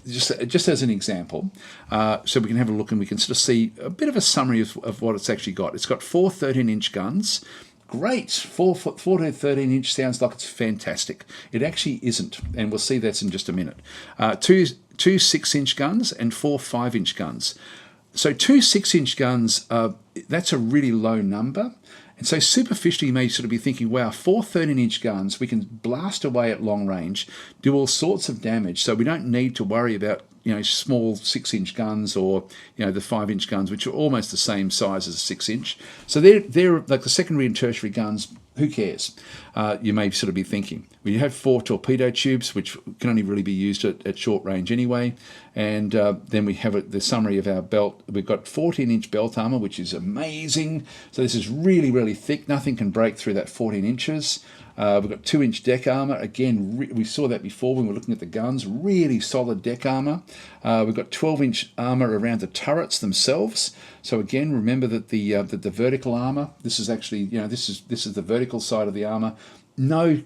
just as an example, so we can have a look and we can sort of see a bit of a summary of what it's actually got. It's got 4 13-inch guns. Great, 4 to 13-inch sounds like it's fantastic. It actually isn't, and we'll see that in just a minute. 2 6-inch guns and 4 5-inch guns. So 2 6-inch guns, that's a really low number. And so superficially you may sort of be thinking, wow, 4 13-inch guns, we can blast away at long range, do all sorts of damage, so we don't need to worry about small 6-inch guns or the 5-inch guns, which are almost the same size as a 6-inch. So they're like the secondary and tertiary guns. Who cares? You may sort of be thinking. We have 4 torpedo tubes, which can only really be used at short range anyway. And then we have the summary of our belt. We've got 14-inch belt armour, which is amazing. So this is really, really thick. Nothing can break through that 14 inches. We've got 2-inch deck armour. Again, we saw that before when we were looking at the guns. Really solid deck armour. We've got 12-inch armour around the turrets themselves. So again, remember that the vertical armour. This is actually this is the vertical side of the armour. No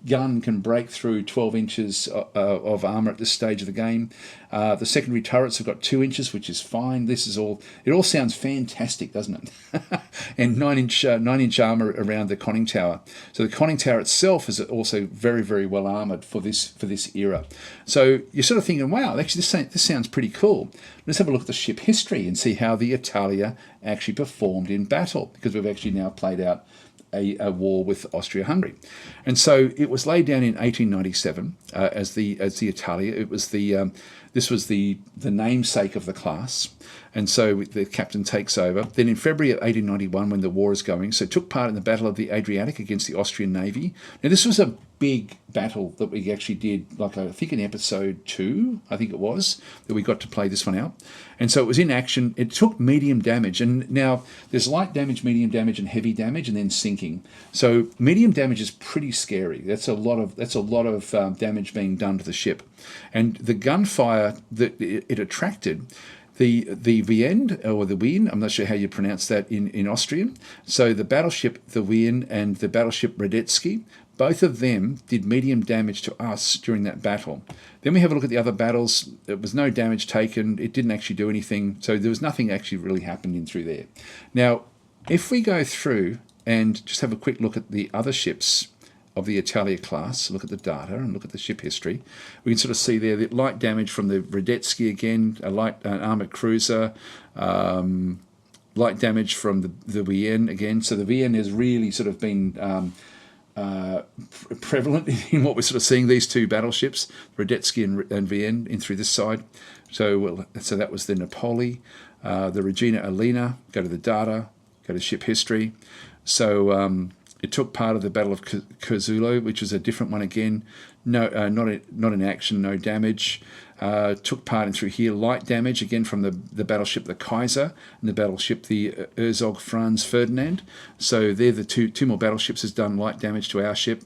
gun can break through 12 inches of armour at this stage of the game. The secondary turrets have got 2 inches, which is fine. It all sounds fantastic, doesn't it? And 9-inch armour around the conning tower. So the conning tower itself is also very, very well armoured for this era. So you're sort of thinking, wow, actually this sounds pretty cool. Let's have a look at the ship history and see how the Italia actually performed in battle, because we've actually now played out a war with Austria-Hungary. And so it was laid down in 1897 as the Italia. It was this was the namesake of the class. And so the captain takes over. Then in February of 1891, when the war is going, so took part in the Battle of the Adriatic against the Austrian Navy. Now this was a big battle that we actually did, like I think in episode 2, I think it was, that we got to play this one out. And so it was in action. It took medium damage. And now there's light damage, medium damage, and heavy damage, and then sinking. So medium damage is pretty scary. That's a lot of damage being done to the ship. And the gunfire that it attracted, the Wien, or the Wien, I'm not sure how you pronounce that in Austrian. So the battleship, the Wien, and the battleship Radetzky, both of them did medium damage to us during that battle. Then we have a look at the other battles. There was no damage taken. It didn't actually do anything. So there was nothing actually really happening through there. Now, if we go through and just have a quick look at the other ships of the Italia class, look at the data and look at the ship history, we can sort of see there that light damage from the Radetzky again, an armoured cruiser, light damage from the Wien again. So the Wien has really sort of been prevalent in what we're sort of seeing, these 2 battleships, Radetzky and Wien, in through this side. So that was the Napoli, the Regina Alina. Go to the data, go to ship history. So it took part of the Battle of Curzullo, which was a different one again. No, not in action, no damage. Took part in through here, light damage again from the battleship the Kaiser and the battleship the Herzog Franz Ferdinand. So they're the two more battleships has done light damage to our ship.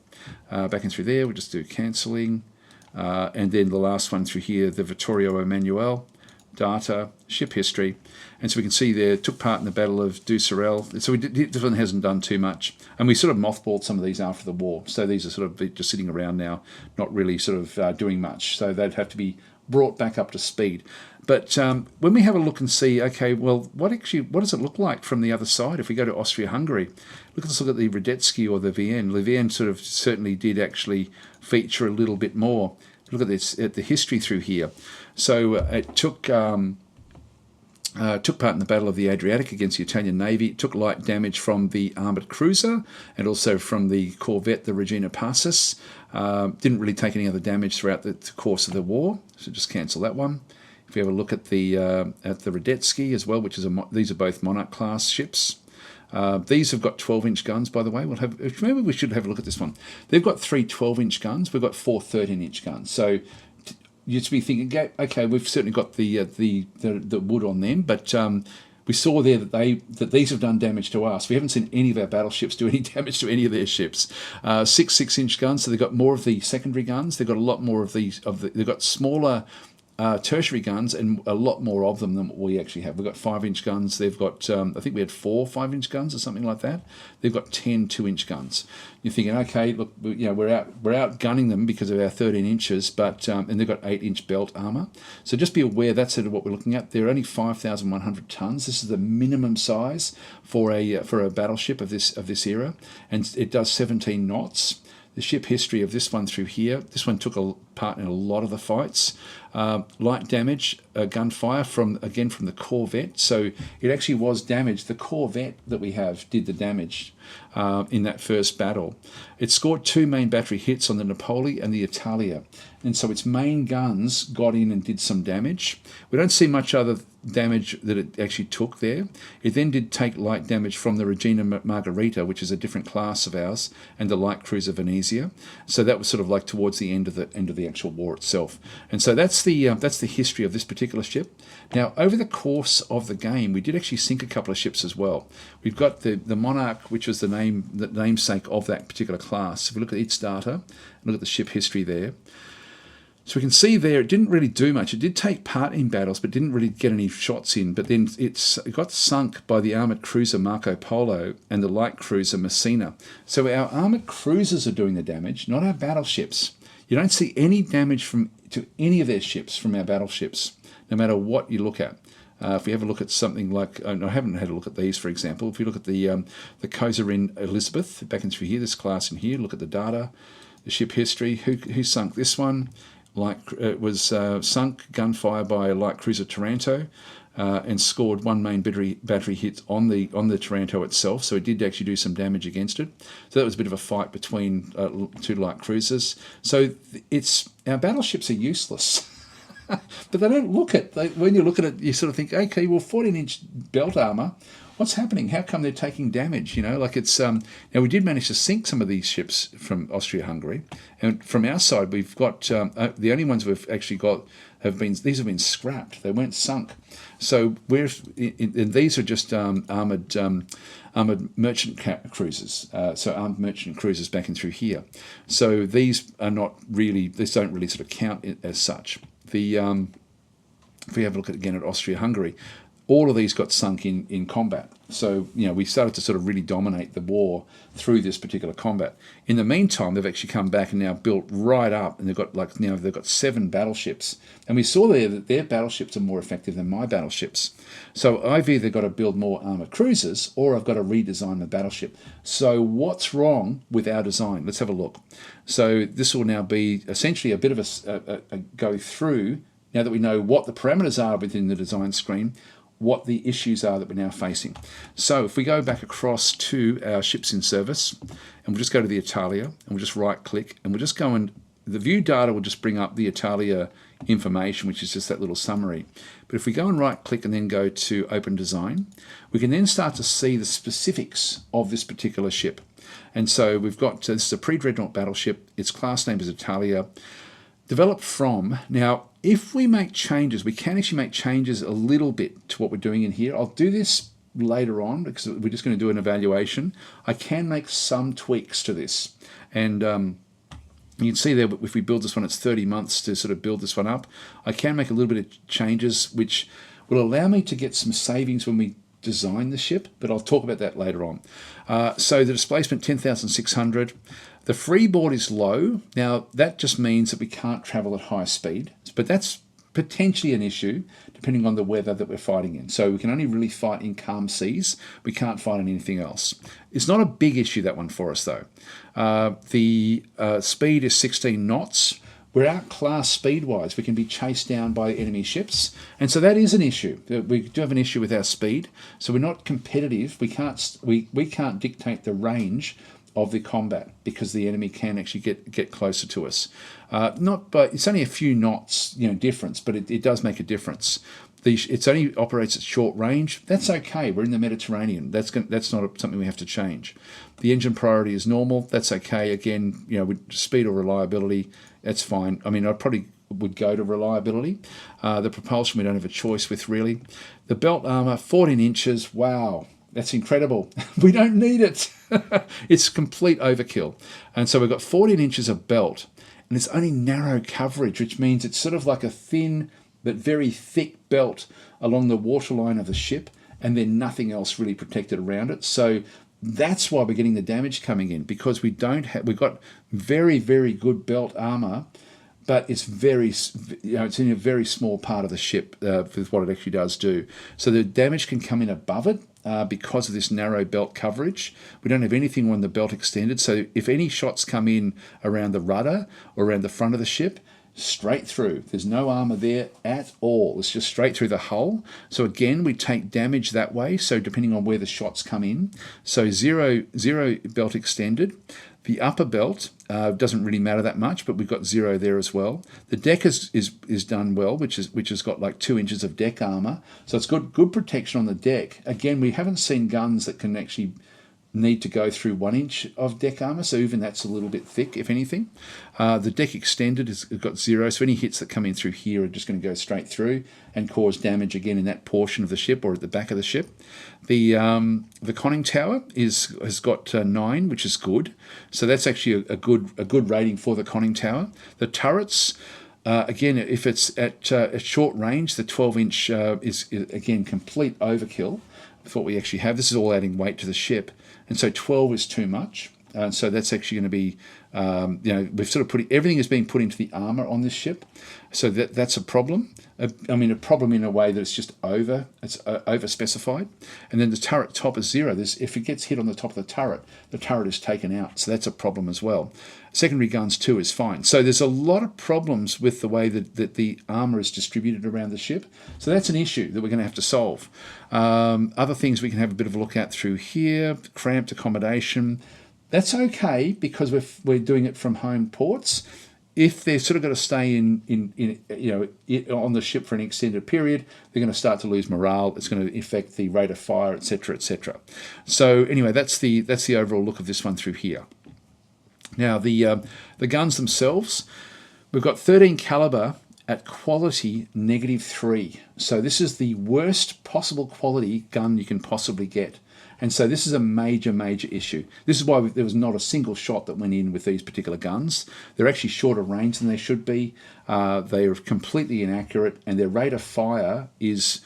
Back in through there, we'll just do cancelling. and then the last one through here, the Vittorio Emanuele, data, ship history. And so we can see there, took part in the Battle of Ducerel. So this one hasn't done too much. And we sort of mothballed some of these after the war. So these are sort of just sitting around now, not really sort of doing much. So they'd have to be brought back up to speed. But when we have a look and see, okay, well, what does it look like from the other side? If we go to Austria-Hungary, let's look at the Radetzky or the Vienne. The Vienne sort of certainly did actually feature a little bit more. Look at this, at the history through here. So it took part in the Battle of the Adriatic against the Italian Navy. It took light damage from the armoured cruiser and also from the corvette, the Regina Passus. Didn't really take any other damage throughout the course of the war, so just cancel that one. If we have a look at the Radetzky as well, which is these are both Monarch class ships. These have got 12-inch guns, by the way. Maybe we should have a look at this one. They've got 3 12-inch guns. We've got 4 13-inch guns. So you'd be thinking, okay, we've certainly got the wood on them, but we saw there that these have done damage to us. We haven't seen any of our battleships do any damage to any of their ships. 6 6-inch guns, so they've got more of the secondary guns. They've got a lot more of these. They've got smaller tertiary guns and a lot more of them than what we actually have. We've got 5-inch guns. They've got, I think we had 4 5-inch guns or something like that. They've got 10 2-inch guns. You're thinking, okay, look, we're out gunning them because of our 13 inches, but and they've got 8-inch belt armour. So just be aware that's sort of what we're looking at. They're only 5,100 tons. This is the minimum size for a battleship of this era, and it does 17 knots. The ship history of this one through here. This one took part in a lot of the fights. Light damage, gunfire from the Corvette. So it actually was damaged. The Corvette that we have did the damage in that first battle. It scored 2 main battery hits on the Napoli and the Italia. And so its main guns got in and did some damage. We don't see much other damage that it actually took there. It then did take light damage from the Regina Margherita, which is a different class of ours, and the light cruiser Venezia. So that was sort of like towards the end of the actual war itself. And so that's the history of this particular ship. Now, over the course of the game, we did actually sink a couple of ships as well. We've got the Monarch, which was the namesake of that particular class. If we look at its data, look at the ship history there. So we can see there it didn't really do much. It did take part in battles, but didn't really get any shots in. But then it got sunk by the armoured cruiser Marco Polo and the light cruiser Messina. So our armoured cruisers are doing the damage, not our battleships. You don't see any damage to any of their ships from our battleships, no matter what you look at. If we have a look at something like, I haven't had a look at these, for example. If you look at the Kozarin Elizabeth, back in through here, this class in here, look at the data, the ship history, who sunk this one. It was sunk, gunfire by a light cruiser Taranto, and scored 1 main battery hit on the Taranto itself. So it did actually do some damage against it. So that was a bit of a fight between 2 light cruisers. So our battleships are useless. But they don't look it. When you look at it, you sort of think, okay, well, 14-inch belt armour, what's happening? How come they're taking damage? Like it's now we did manage to sink some of these ships from Austria-Hungary, and from our side, we've got the only ones we've actually got have been scrapped. They weren't sunk. So and these are just armoured merchant cruisers. So armed merchant cruisers back in through here. So these are not really. These don't really sort of count as such. If we have a look again at Austria-Hungary, all of these got sunk in combat. So, we started to sort of really dominate the war through this particular combat. In the meantime, they've actually come back and now built right up, and they've got 7 battleships. And we saw there that their battleships are more effective than my battleships. So I've either got to build more armoured cruisers or I've got to redesign the battleship. So what's wrong with our design? Let's have a look. So this will now be essentially a bit of a go through, now that we know what the parameters are within the design screen, what the issues are that we're now facing. So if we go back across to our ships in service, and we'll just go to the Italia, and we'll just right click, and we'll just go and the view data will just bring up the Italia information, which is just that little summary. But if we go and right click and then go to open design, we can then start to see the specifics of this particular ship. And so we've got, this is a pre-dreadnought battleship, its class name is Italia, developed from, now if we make changes, we can actually make changes a little bit to what we're doing in here. I'll do this later on because we're just going to do an evaluation. I can make some tweaks to this, and You can see there, if we build this one, it's 30 months to sort of build this one up. I can make a little bit of changes, which will allow me to get some savings when we design the ship, but I'll talk about that later on. So the displacement, 10,600. The freeboard is low. Now, that just means that we can't travel at high speed, but that's potentially an issue depending on the weather that we're fighting in. So we can only really fight in calm seas. We can't fight in anything else. It's not a big issue, that one, for us, though. The speed is 16 knots. We're outclassed speed-wise. We can be chased down by enemy ships. And so that is an issue. We do have an issue with our speed. So we're not competitive. We can't dictate the range of the combat because the enemy can actually get closer to us. It's only a few knots, difference, but it does make a difference. It only operates at short range. That's okay. We're in the Mediterranean. That's not something we have to change. The engine priority is normal. That's okay. Again, with speed or reliability, that's fine. I mean, I probably would go to reliability. The propulsion, we don't have a choice with, really. The belt armor, 14 inches. Wow. That's incredible. We don't need it. It's complete overkill. And so we've got 14 inches of belt, and it's only narrow coverage, which means it's sort of like a thin but very thick belt along the waterline of the ship, and then nothing else really protected around it. So that's why we're getting the damage coming in, because we've got very, very good belt armor, but it's it's in a very small part of the ship with what it actually does do. So the damage can come in above it because of this narrow belt coverage. We don't have anything on the belt extended, so if any shots come in around the rudder or around the front of the ship, straight through. There's no armor there at all. It's just straight through the hull. So again, we take damage that way, so depending on where the shots come in. So zero belt extended. The upper belt doesn't really matter that much, but we've got 0 there as well. The deck is done well, which has got like 2 inches of deck armor, so it's got good protection on the deck. Again, we haven't seen guns that can actually need to go through 1 inch of deck armor, so even that's a little bit thick, if anything. The deck extended has got 0, so any hits that come in through here are just going to go straight through and cause damage again in that portion of the ship or at the back of the ship. The conning tower has got 9, which is good, so that's actually a good rating for the conning tower. The turrets, again, if it's at short range, the 12-inch is again complete overkill with what we actually have. This is all adding weight to the ship, and so 12 is too much. So that's actually going to be, we've sort of everything is being put into the armor on this ship, so that's a problem. A problem in a way that it's just over specified. And then the turret top is 0. If it gets hit on the top of the turret is taken out, so that's a problem as well. Secondary guns too is fine. So there's a lot of problems with the way that the armor is distributed around the ship. So that's an issue that we're going to have to solve. Other things we can have a bit of a look at through here: cramped accommodation. That's okay because we're doing it from home ports. If they're sort of going to stay on the ship for an extended period, they're going to start to lose morale. It's going to affect the rate of fire, etc., etc. So anyway, that's the overall look of this one through here. Now the guns themselves, we've got 13 caliber at quality -3. So this is the worst possible quality gun you can possibly get. And so this is a major, major issue. This is why there was not a single shot that went in with these particular guns. They're actually shorter range than they should be. They are completely inaccurate, and their rate of fire is,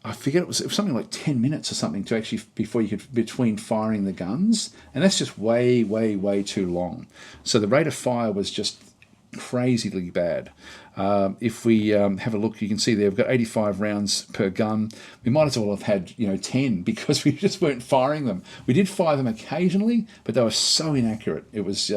I forget, it was something like 10 minutes or something to actually, before you could, between firing the guns. And that's just way, way, way too long. So the rate of fire was just crazily bad. If we have a look, you can see there we've got 85 rounds per gun. We might as well have had 10 because we just weren't firing them. We did fire them occasionally, but they were so inaccurate. It was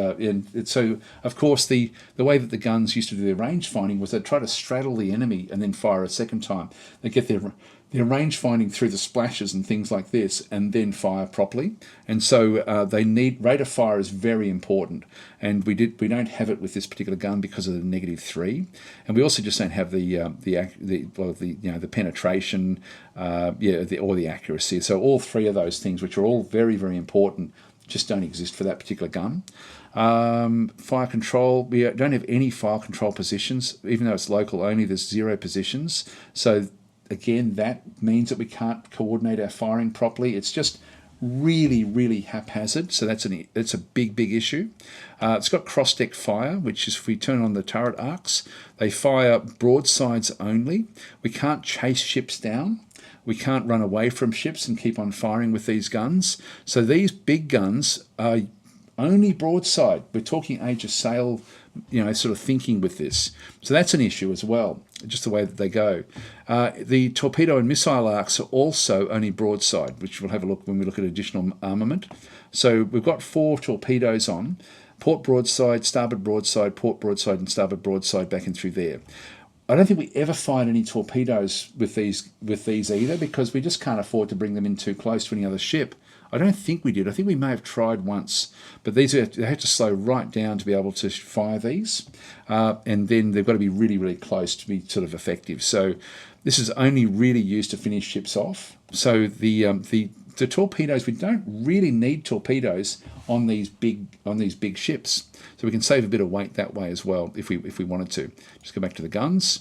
so of course the way that the guns used to do their range finding was they'd try to straddle the enemy and then fire a second time. They get their range finding through the splashes and things like this, and then fire properly. And so they need rate of fire is very important, and we don't have it with this particular gun because of the -3, and we also just don't have the penetration, or the accuracy. So all three of those things, which are all very, very important, just don't exist for that particular gun. Fire control, we don't have any fire control positions, even though it's local only. There's 0 positions. So again, that means that we can't coordinate our firing properly. It's just really, really haphazard. So that's a big issue. It's got cross-deck fire, which is, if we turn on the turret arcs, they fire broadsides only. We can't chase ships down. We can't run away from ships and keep on firing with these guns. So these big guns are only broadside. We're talking age of sail, sort of thinking with this. So that's an issue as well, just the way that they go. The torpedo and missile arcs are also only broadside, which we'll have a look when we look at additional armament. So we've got 4 torpedoes on, port broadside, starboard broadside, port broadside, and starboard broadside back and through there. I don't think we ever fired any torpedoes with these either, because we just can't afford to bring them in too close to any other ship. I don't think we did. I think we may have tried once, but they had to slow right down to be able to fire these, and then they've got to be really, really close to be sort of effective. So this is only really used to finish ships off. So the torpedoes, we don't really need torpedoes on these big ships, so we can save a bit of weight that way as well if we wanted to. Just go back to the guns.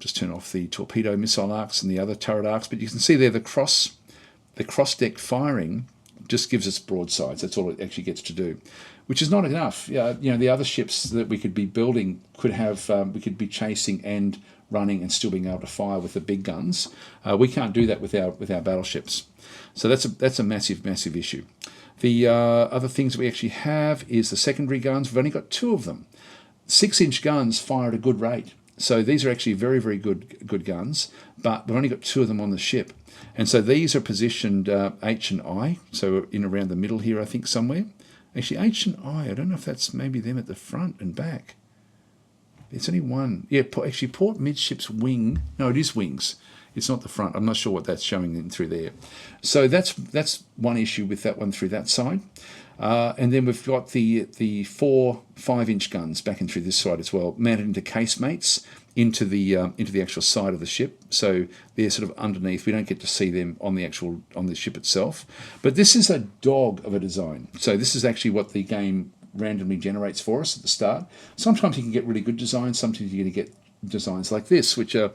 Just turn off the torpedo missile arcs and the other turret arcs, but you can see there the cross-deck firing just gives us broadsides. That's all it actually gets to do, which is not enough. The other ships that we could be building could have, we could be chasing and running and still being able to fire with the big guns. We can't do that with our battleships. So that's a massive issue. The other things that we actually have is the secondary guns. We've only got 2 of them. 6-inch guns fire at a good rate. So these are actually very good guns, but we've only got 2 of them on the ship. And so these are positioned H and I, so in around the middle here, I think, somewhere. Actually, H and I don't know if that's maybe them at the front and back. It's only one. Yeah, actually, port midships wing. No, it is wings. It's not the front. I'm not sure what that's showing in through there. So that's one issue with that one through that side. And then we've got the 4 5-inch guns back and through this side as well, mounted into casemates into the actual side of the ship. So they're sort of underneath. We don't get to see them on the ship itself. But this is a dog of a design. So this is actually what the game randomly generates for us at the start. Sometimes you can get really good designs. Sometimes you're going to get designs like this, which are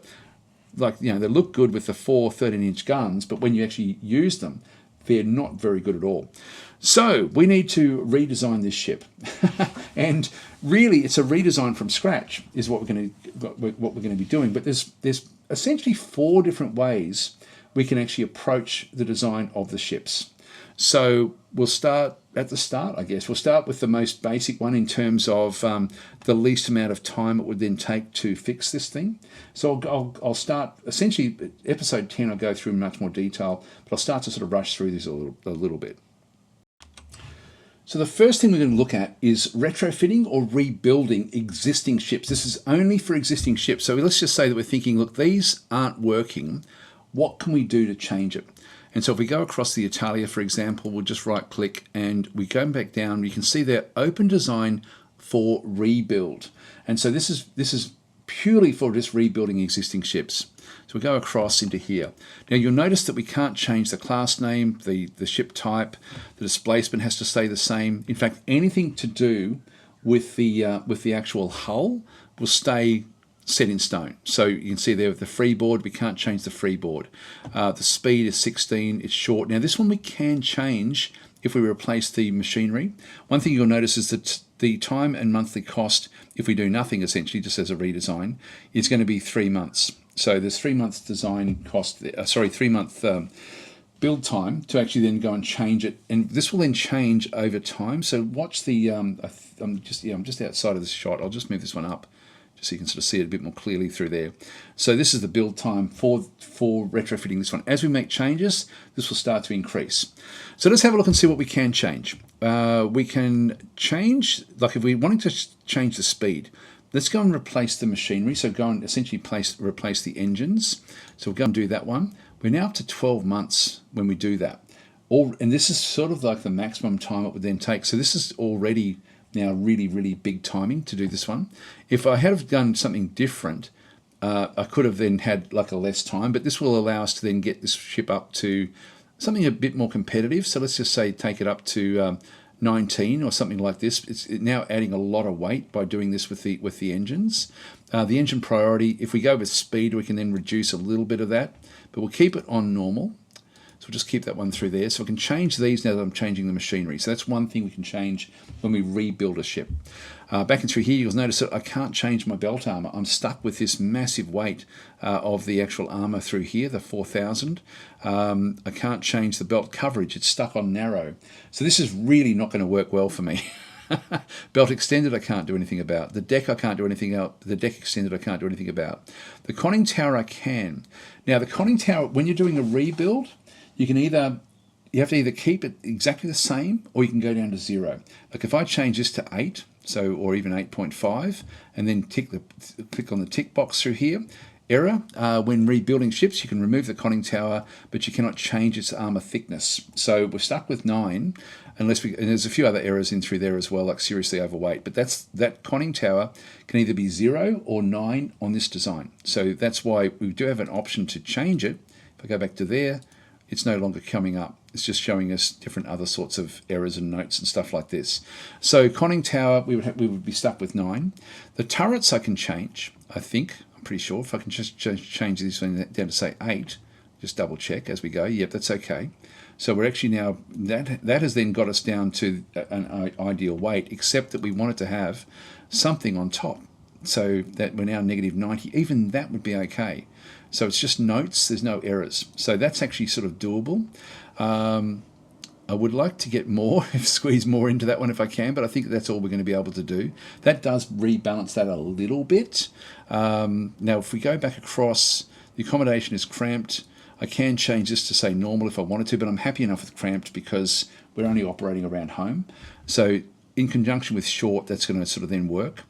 like, they look good with the 4 13-inch guns, but when you actually use them, they're not very good at all. So we need to redesign this ship, and really, it's a redesign from scratch is what we're going to be doing. But there's essentially 4 different ways we can actually approach the design of the ships. So we'll start at the start, I guess. We'll start with the most basic one in terms of the least amount of time it would then take to fix this thing. So I'll start, essentially, episode 10, I'll go through in much more detail, but I'll start to sort of rush through this a little bit. So the first thing we're going to look at is retrofitting or rebuilding existing ships. This is only for existing ships. So let's just say that we're thinking, look, these aren't working. What can we do to change it? And so if we go across the Italia, for example, we'll just right click and we go back down. You can see there, open design for rebuild. And so this is purely for just rebuilding existing ships. So we go across into here. Now you'll notice that we can't change the class name, the ship type, the displacement has to stay the same. In fact, anything to do with the actual hull will stay set in stone. So you can see there with the freeboard, we can't change the freeboard. The speed is 16, it's short. Now this one we can change if we replace the machinery. One thing you'll notice is that the time and monthly cost, if we do nothing essentially, just as a redesign, is going to be 3 months. So there's 3 months design cost, 3 month build time to actually then go and change it. And this will then change over time. So watch the, I'm just outside of this shot. I'll just move this one up, just so you can sort of see it a bit more clearly through there. So this is the build time for retrofitting this one. As we make changes, this will start to increase. So let's have a look and see what we can change. We can change, like if we're wanting to change the speed, let's go and replace the machinery. So go and essentially replace the engines. So we'll go and do that one. We're now up to 12 months when we do that. And this is sort of like the maximum time it would then take. So this is already now really big timing to do this one. If I had have done something different, I could have then had like a less time, but this will allow us to then get this ship up to something a bit more competitive. So let's just say take it up to 19 or something like this. It's now adding a lot of weight by doing this with the engines. The engine priority, if we go with speed, we can then reduce a little bit of that, but we'll keep it on normal. So we'll just keep that one through there. So I can change these now that I'm changing the machinery. So that's one thing we can change when we rebuild a ship. Back in through here, you'll notice that I can't change my belt armour. I'm stuck with this massive weight of the actual armour through here, the 4000. I can't change the belt coverage. It's stuck on narrow. So this is really not going to work well for me. Belt extended I can't do anything about. The deck I can't do anything about. The deck extended I can't do anything about. The conning tower I can. Now the conning tower, when you're doing a rebuild, you have to either keep it exactly the same or you can go down to 0. Like if I change this to 8, or even 8.5, and then click on the tick box through here. Error, when rebuilding ships, you can remove the conning tower, but you cannot change its armour thickness. So we're stuck with 9, and there's a few other errors in through there as well, like seriously overweight. But that conning tower can either be 0 or 9 on this design. So that's why we do have an option to change it. If I go back to there, it's no longer coming up. It's just showing us different other sorts of errors and notes and stuff like this. So conning tower, we would be stuck with 9. The turrets I can change, I think. I'm pretty sure. If I can just change this one down to say 8, just double check as we go. Yep, that's okay. So we're actually now, that has then got us down to an ideal weight, except that we wanted to have something on top. So that we're now -90. Even that would be okay. So it's just notes, there's no errors. So that's actually sort of doable. I would like to get more, squeeze more into that one if I can, but I think that's all we're going to be able to do. That does rebalance that a little bit. Now, if we go back across, the accommodation is cramped. I can change this to say normal if I wanted to, but I'm happy enough with cramped because we're only operating around home. So in conjunction with short, that's going to sort of then work.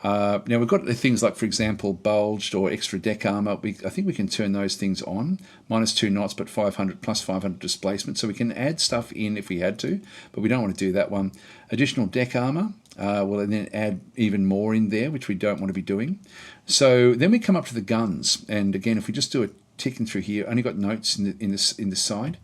Now we've got things like, for example, bulged or extra deck armour. I think we can turn those things on. -2 knots, but 500 plus 500 displacement. So we can add stuff in if we had to, but we don't want to do that one. Additional deck armour. We'll then add even more in there, which we don't want to be doing. So then we come up to the guns, and again, if we just do a ticking through here, only got notes in this side.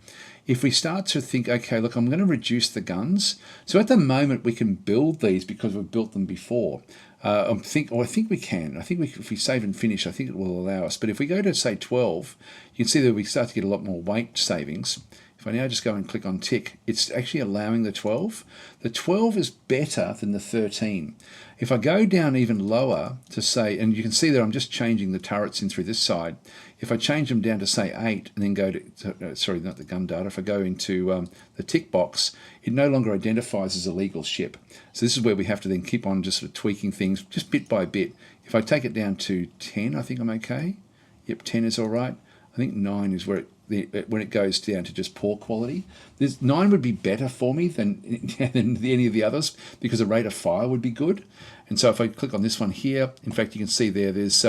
If we start to think, okay, look, I'm going to reduce the guns. So at the moment, we can build these because we've built them before. I think we can. I think if we save and finish, I think it will allow us. But if we go to, say, 12, you can see that we start to get a lot more weight savings. If I now just go and click on tick, it's actually allowing the 12. The 12 is better than the 13. If I go down even lower to say, and you can see that I'm just changing the turrets in through this side. If I change them down to say 8 and then go to, sorry, not the gun data, if I go into the tick box, it no longer identifies as a legal ship. So this is where we have to then keep on just sort of tweaking things just bit by bit. If I take it down to 10, I think I'm okay. Yep, 10 is all right. I think 9 is where when it goes down to just poor quality. 9 would be better for me than any of the others because the rate of fire would be good. And so if I click on this one here, in fact, you can see there's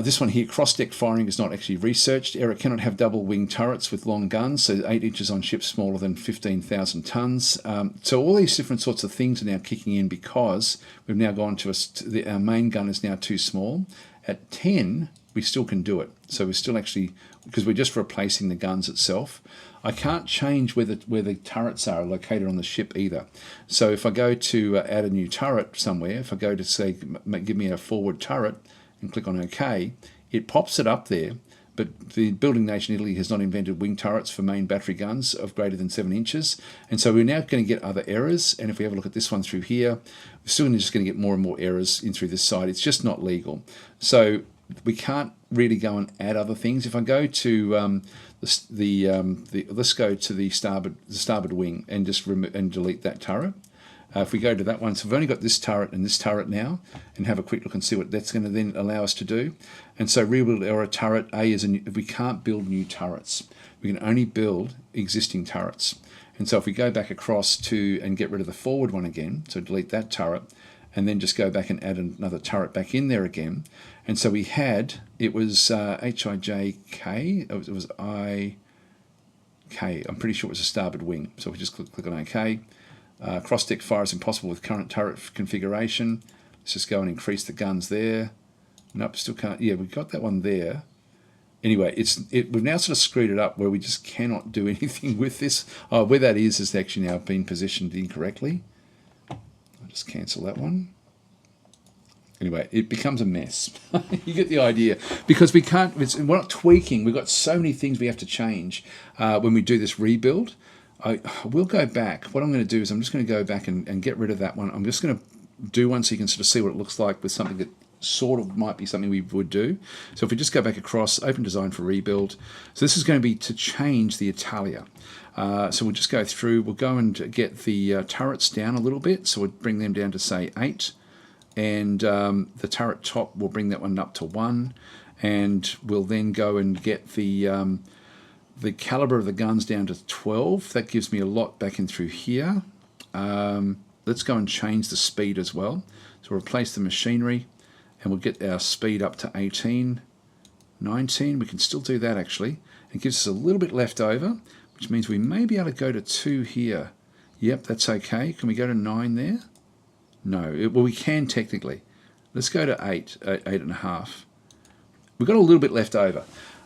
this one here, cross-deck firing is not actually researched. Error cannot have double-wing turrets with long guns, so 8 inches on ships smaller than 15,000 tons. So all these different sorts of things are now kicking in because we've now gone to our main gun is now too small. At 10, we still can do it. So we're still actually, because we're just replacing the guns itself. I can't change where the turrets are located on the ship either. So if I go to add a new turret somewhere, if I go to say, give me a forward turret and click on OK, it pops it up there. But the building nation Italy has not invented wing turrets for main battery guns of greater than 7 inches. And so we're now going to get other errors. And if we have a look at this one through here, we're still just going to get more and more errors in through this side. It's just not legal. So we can't really go and add other things. If I go to let's go to the starboard wing and just delete that turret. If we go to that one, so we've only got this turret and this turret now, and have a quick look and see what that's going to then allow us to do. And so rebuild error turret A is we can't build new turrets. We can only build existing turrets. And so if we go back across to and get rid of the forward one again, so delete that turret, and then just go back and add another turret back in there again. And so we had, it was HIJK, it was IK, I'm pretty sure it was a starboard wing. So we just click on OK. Cross-deck fire is impossible with current turret configuration. Let's just go and increase the guns there. Nope, still can't. Yeah, we've got that one there. Anyway, we've now sort of screwed it up where we just cannot do anything with this. Where that is actually now been positioned incorrectly. I'll just cancel that one. Anyway, it becomes a mess. You get the idea. Because we can't, we're not tweaking. We've got so many things we have to change when we do this rebuild. We'll go back. What I'm going to do is I'm just going to go back and get rid of that one. I'm just going to do one so you can sort of see what it looks like with something that sort of might be something we would do. So if we just go back across, open design for rebuild. So this is going to be to change the Italia. So we'll just go through. We'll go and get the turrets down a little bit. So we'll bring them down to, say, 8. And the turret top, we'll bring that one up to 1, and we'll then go and get the caliber of the guns down to 12. That gives me a lot back in through here. Let's go and change the speed as well. So we'll replace the machinery, and we'll get our speed up to 18, 19. We can still do that actually. It gives us a little bit left over, which means we may be able to go to 2 here. Yep, that's okay. Can we go to 9 there? No, well we can technically. Let's go to 8, 8.5. We've got a little bit left over.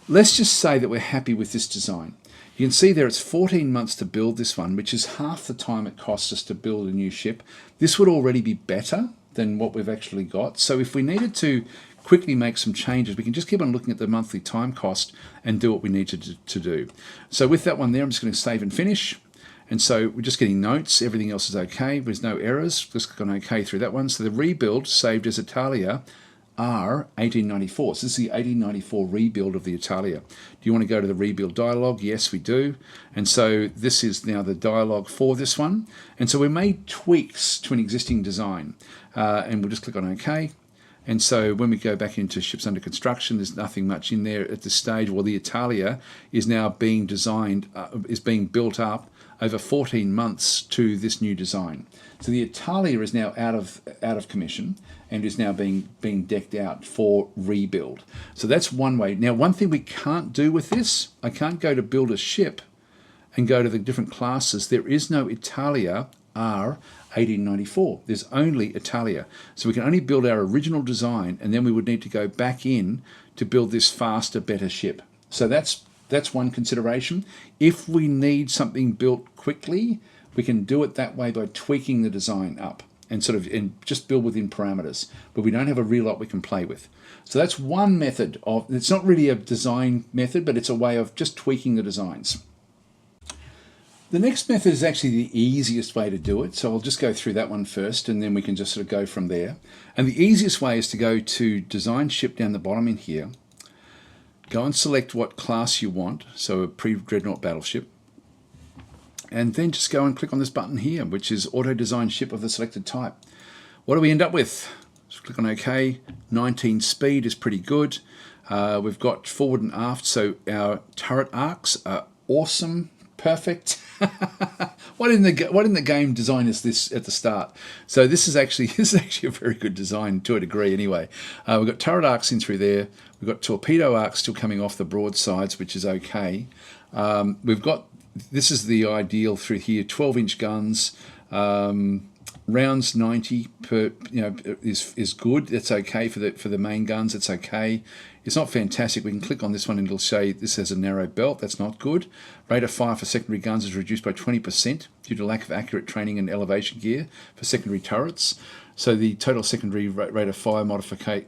Let's just say that we're happy with this design. You can see there it's 14 months to build this one, which is half the time it costs us to build a new ship. This would already be better than what we've actually got. So if we needed to quickly make some changes, we can just keep on looking at the monthly time cost and do what we need to do. So with that one there, I'm just going to save and finish. And so we're just getting notes. Everything else is okay. There's no errors. Just click on OK through that one. So the rebuild saved as Italia R 1894. So this is the 1894 rebuild of the Italia. Do you want to go to the rebuild dialogue? Yes, we do. And so this is now the dialogue for this one. And so we made tweaks to an existing design. And we'll just click on OK. And so when we go back into ships under construction, there's nothing much in there at this stage. Well, the Italia is now being designed, is being built up over 14 months to this new design. So the Italia is now out of commission and is now being decked out for rebuild. So that's one way. Now, one thing we can't do with this, I can't go to build a ship and go to the different classes. There is no Italia R 1894. There's only Italia. So we can only build our original design, and then we would need to go back in to build this faster, better ship. So that's one consideration. If we need something built quickly, we can do it that way by tweaking the design up and just build within parameters, but we don't have a real lot we can play with. So that's one method of, it's not really a design method, but it's a way of just tweaking the designs. The next method is actually the easiest way to do it. So I'll just go through that one first, and then we can just sort of go from there. And the easiest way is to go to design ship down the bottom in here. Go and select what class you want, so a pre-dreadnought battleship. And then just go and click on this button here, which is auto design ship of the selected type. What do we end up with? Just click on OK. 19 speed is pretty good. We've got forward and aft, so our turret arcs are awesome, perfect. Why didn't the game design us this at the start? So this is actually a very good design to a degree anyway. We've got turret arcs in through there. We've got torpedo arcs still coming off the broadsides, which is okay. This is the ideal through here, 12-inch guns, rounds 90 per, is good. That's okay for the main guns. It's okay. It's not fantastic. We can click on this one and it'll show you this has a narrow belt. That's not good. Rate of fire for secondary guns is reduced by 20% due to lack of accurate training and elevation gear for secondary turrets. So the total secondary rate of fire modifier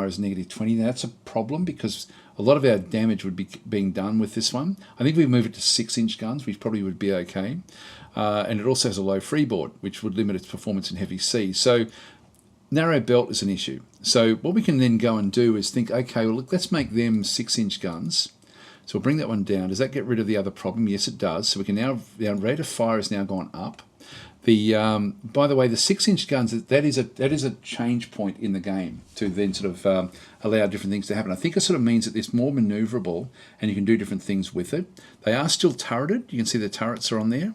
is -20. Now that's a problem because a lot of our damage would be being done with this one. I think if we move it to 6-inch guns, we probably would be okay. And it also has a low freeboard, which would limit its performance in heavy seas. So narrow belt is an issue. So what we can then go and do is think, okay, well, look, let's make them 6-inch guns. So we'll bring that one down. Does that get rid of the other problem? Yes, it does. So we can now, our rate of fire has now gone up. By the way, the 6-inch guns, that is a change point in the game to then sort of allow different things to happen. I think it sort of means that it's more maneuverable and you can do different things with it. They are still turreted. You can see the turrets are on there.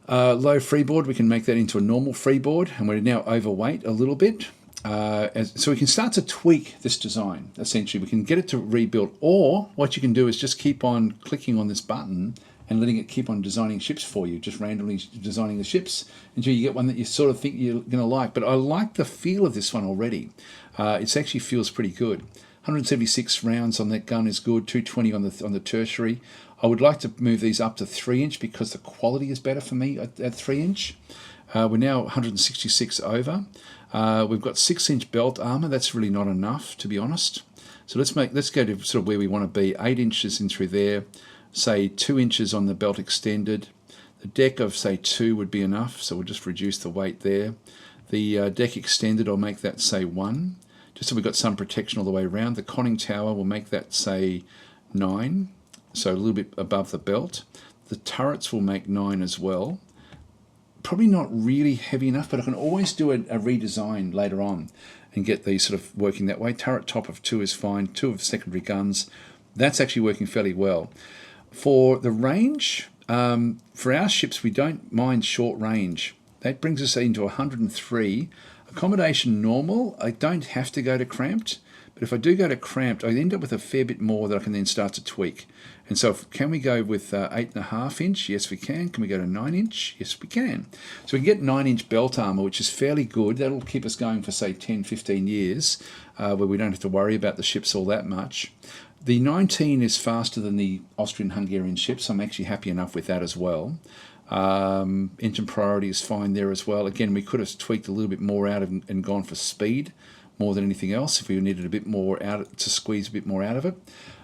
Low freeboard, we can make that into a normal freeboard, and we're now overweight a little bit. So we can start to tweak this design, essentially. We can get it to rebuild, or what you can do is just keep on clicking on this button and letting it keep on designing ships for you, just randomly designing the ships until you get one that you sort of think you're going to like. But I like the feel of this one already. It actually feels pretty good. 176 rounds on that gun is good, 220 on the tertiary. I would like to move these up to 3-inch because the quality is better for me at 3-inch. We're now 166 over. We've got 6-inch belt armour. That's really not enough, to be honest. So let's go to sort of where we want to be. 8 inches in through there. Say 2 inches on the belt extended. The deck of say 2 would be enough. So we'll just reduce the weight there. The deck extended, I'll make that say 1. Just so we've got some protection all the way around. The conning tower, we'll make that say 9. So a little bit above the belt. The turrets will make 9 as well. Probably not really heavy enough, but I can always do a redesign later on and get these sort of working that way. Turret top of 2 is fine. 2 of secondary guns. That's actually working fairly well. For the range, for our ships, we don't mind short range. That brings us into 103. Accommodation normal, I don't have to go to cramped, but if I do go to cramped, I end up with a fair bit more that I can then start to tweak. And so can we go with 8.5 inch? Yes, we can. Can we go to 9 inch? Yes, we can. So we can get 9 inch belt armour, which is fairly good. That'll keep us going for say 10, 15 years, where we don't have to worry about the ships all that much. The 19 is faster than the Austrian-Hungarian ships. I'm actually happy enough with that as well. Engine priority is fine there as well. Again, we could have tweaked a little bit more out of and gone for speed more than anything else if we needed a bit more out to squeeze a bit more out of it.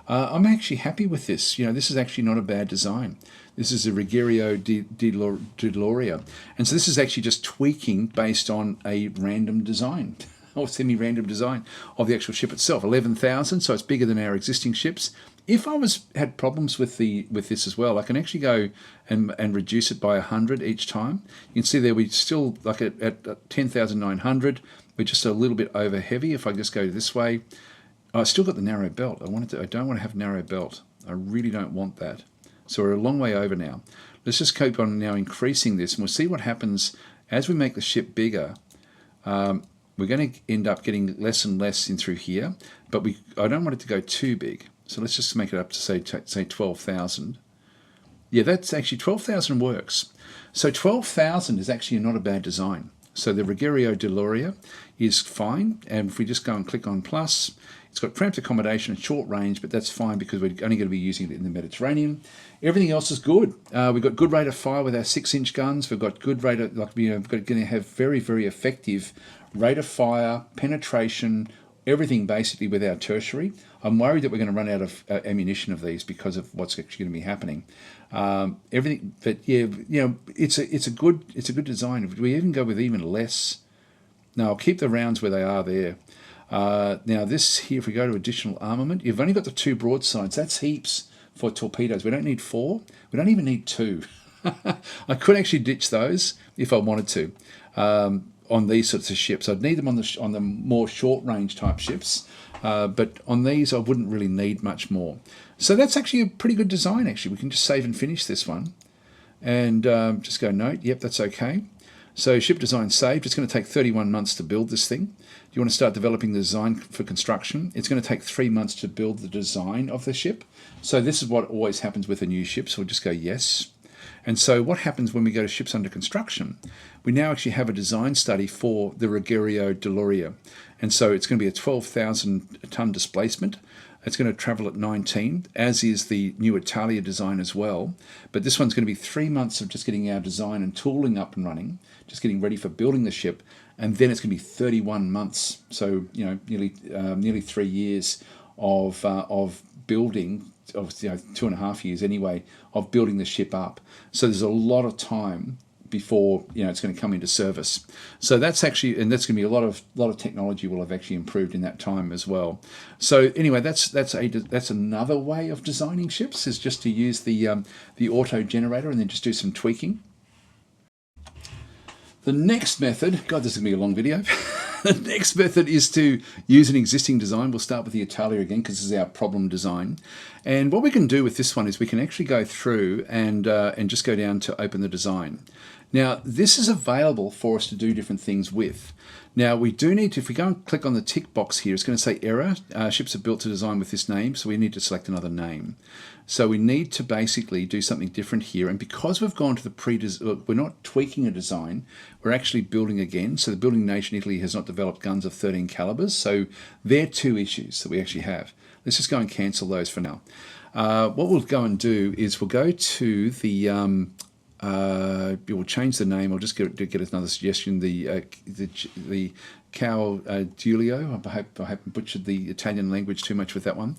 I'm actually happy with this. You know, this is actually not a bad design. This is a Ruggiero di Loria. And so this is actually just tweaking based on a random design or semi-random design of the actual ship itself. 11,000, so it's bigger than our existing ships. If I had problems with this as well, I can actually go and reduce it by 100 each time. You can see there we still, like at 10,900, we're just a little bit over heavy. If I just go this way, I still got the narrow belt. I don't want to have narrow belt. I really don't want that. So we're a long way over now. Let's just keep on now increasing this, and we'll see what happens as we make the ship bigger. We're going to end up getting less and less in through here, but I don't want it to go too big. So let's just make it up to say 12,000. Yeah, that's actually 12,000 works. So 12,000 is actually not a bad design. So the Ruggiero di Loria is fine, and if we just go and click on plus, it's got cramped accommodation and short range, but that's fine because we're only going to be using it in the Mediterranean. Everything else is good. We've got good rate of fire with our 6-inch guns. We've got good rate of, we're going to have very, very effective rate of fire, penetration, everything basically with our tertiary. I'm worried that we're going to run out of ammunition of these because of what's actually going to be happening. Everything, but yeah, you know, it's a good design. If we even go with even less, no, I'll keep the rounds where they are there. Now this here, if we go to additional armament, you've only got the 2 broadsides. That's heaps for torpedoes. We don't need 4. We don't even need 2. I could actually ditch those if I wanted to. On these sorts of ships, I'd need them on the more short range type ships, but on these I wouldn't really need much more. So that's actually a pretty good design. Actually, we can just save and finish this one, and just go note. Yep, that's okay. So ship design saved. It's going to take 31 months to build this thing. You want to start developing the design for construction. It's going to take 3 months to build the design of the ship. So this is what always happens with a new ship. So we'll just go yes. And so what happens when we go to ships under construction? We now actually have a design study for the Ruggiero di Loria. And so it's going to be a 12,000 ton displacement. It's going to travel at 19, as is the new Italia design as well. But this one's going to be 3 months of just getting our design and tooling up and running, just getting ready for building the ship. And then it's going to be 31 months. So, you know, nearly 3 years of building, of 2.5 years anyway, of building the ship up. So there's a lot of time before it's going to come into service. So that's actually, and that's going to be a lot of technology will have actually improved in that time as well. So anyway, that's another way of designing ships, is just to use the auto generator and then just do some tweaking. The next method, God, this is going to be a long video. The next method is to use an existing design. We'll start with the Italia again because this is our problem design. And what we can do with this one is we can actually go through and just go down to open the design. Now, this is available for us to do different things with. Now, we do need to, if we go and click on the tick box here, it's going to say error. Ships are built to design with this name, so we need to select another name. So we need to basically do something different here. And because we've gone to the we're not tweaking a design, we're actually building again. So the building nation Italy has not developed guns of 13 calibers. So they're 2 issues that we actually have. Let's just go and cancel those for now. What we'll go and do is we'll go to the We will change the name. I'll just get another suggestion. The Cow Giulio. I haven't butchered the Italian language too much with that one.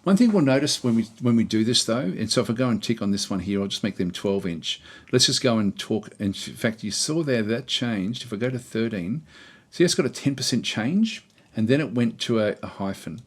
One thing we'll notice when we do this though, and so if I go and tick on this one here, I'll just make them 12 inch. Let's just go and talk. In fact, you saw there that changed. If I go to 13, see it's got a 10% change, and then it went to a hyphen.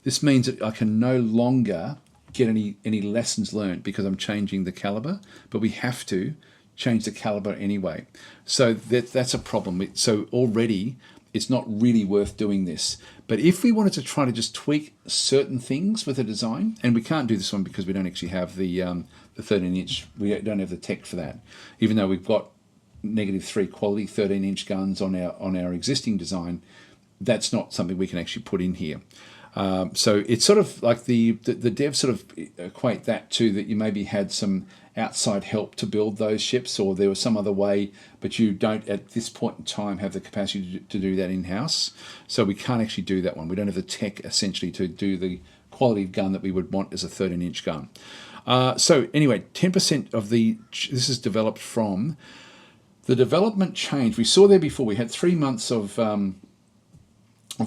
This means that I can no longer get any lessons learned because I'm changing the caliber, but we have to change the caliber anyway. So that's a problem. So already it's not really worth doing this. But if we wanted to try to just tweak certain things with a design, and we can't do this one because we don't actually have the 13 inch, we don't have the tech for that, even though we've got -3 quality 13 inch guns on our existing design. That's not something we can actually put in here. So it's sort of like the devs sort of equate that to that you maybe had some outside help to build those ships, or there was some other way, but you don't at this point in time have the capacity to do that in-house. So we can't actually do that one. We don't have the tech essentially to do the quality of gun that we would want as a 13 inch gun. So anyway, 10% of this is developed from the development change. We saw there before we had 3 months of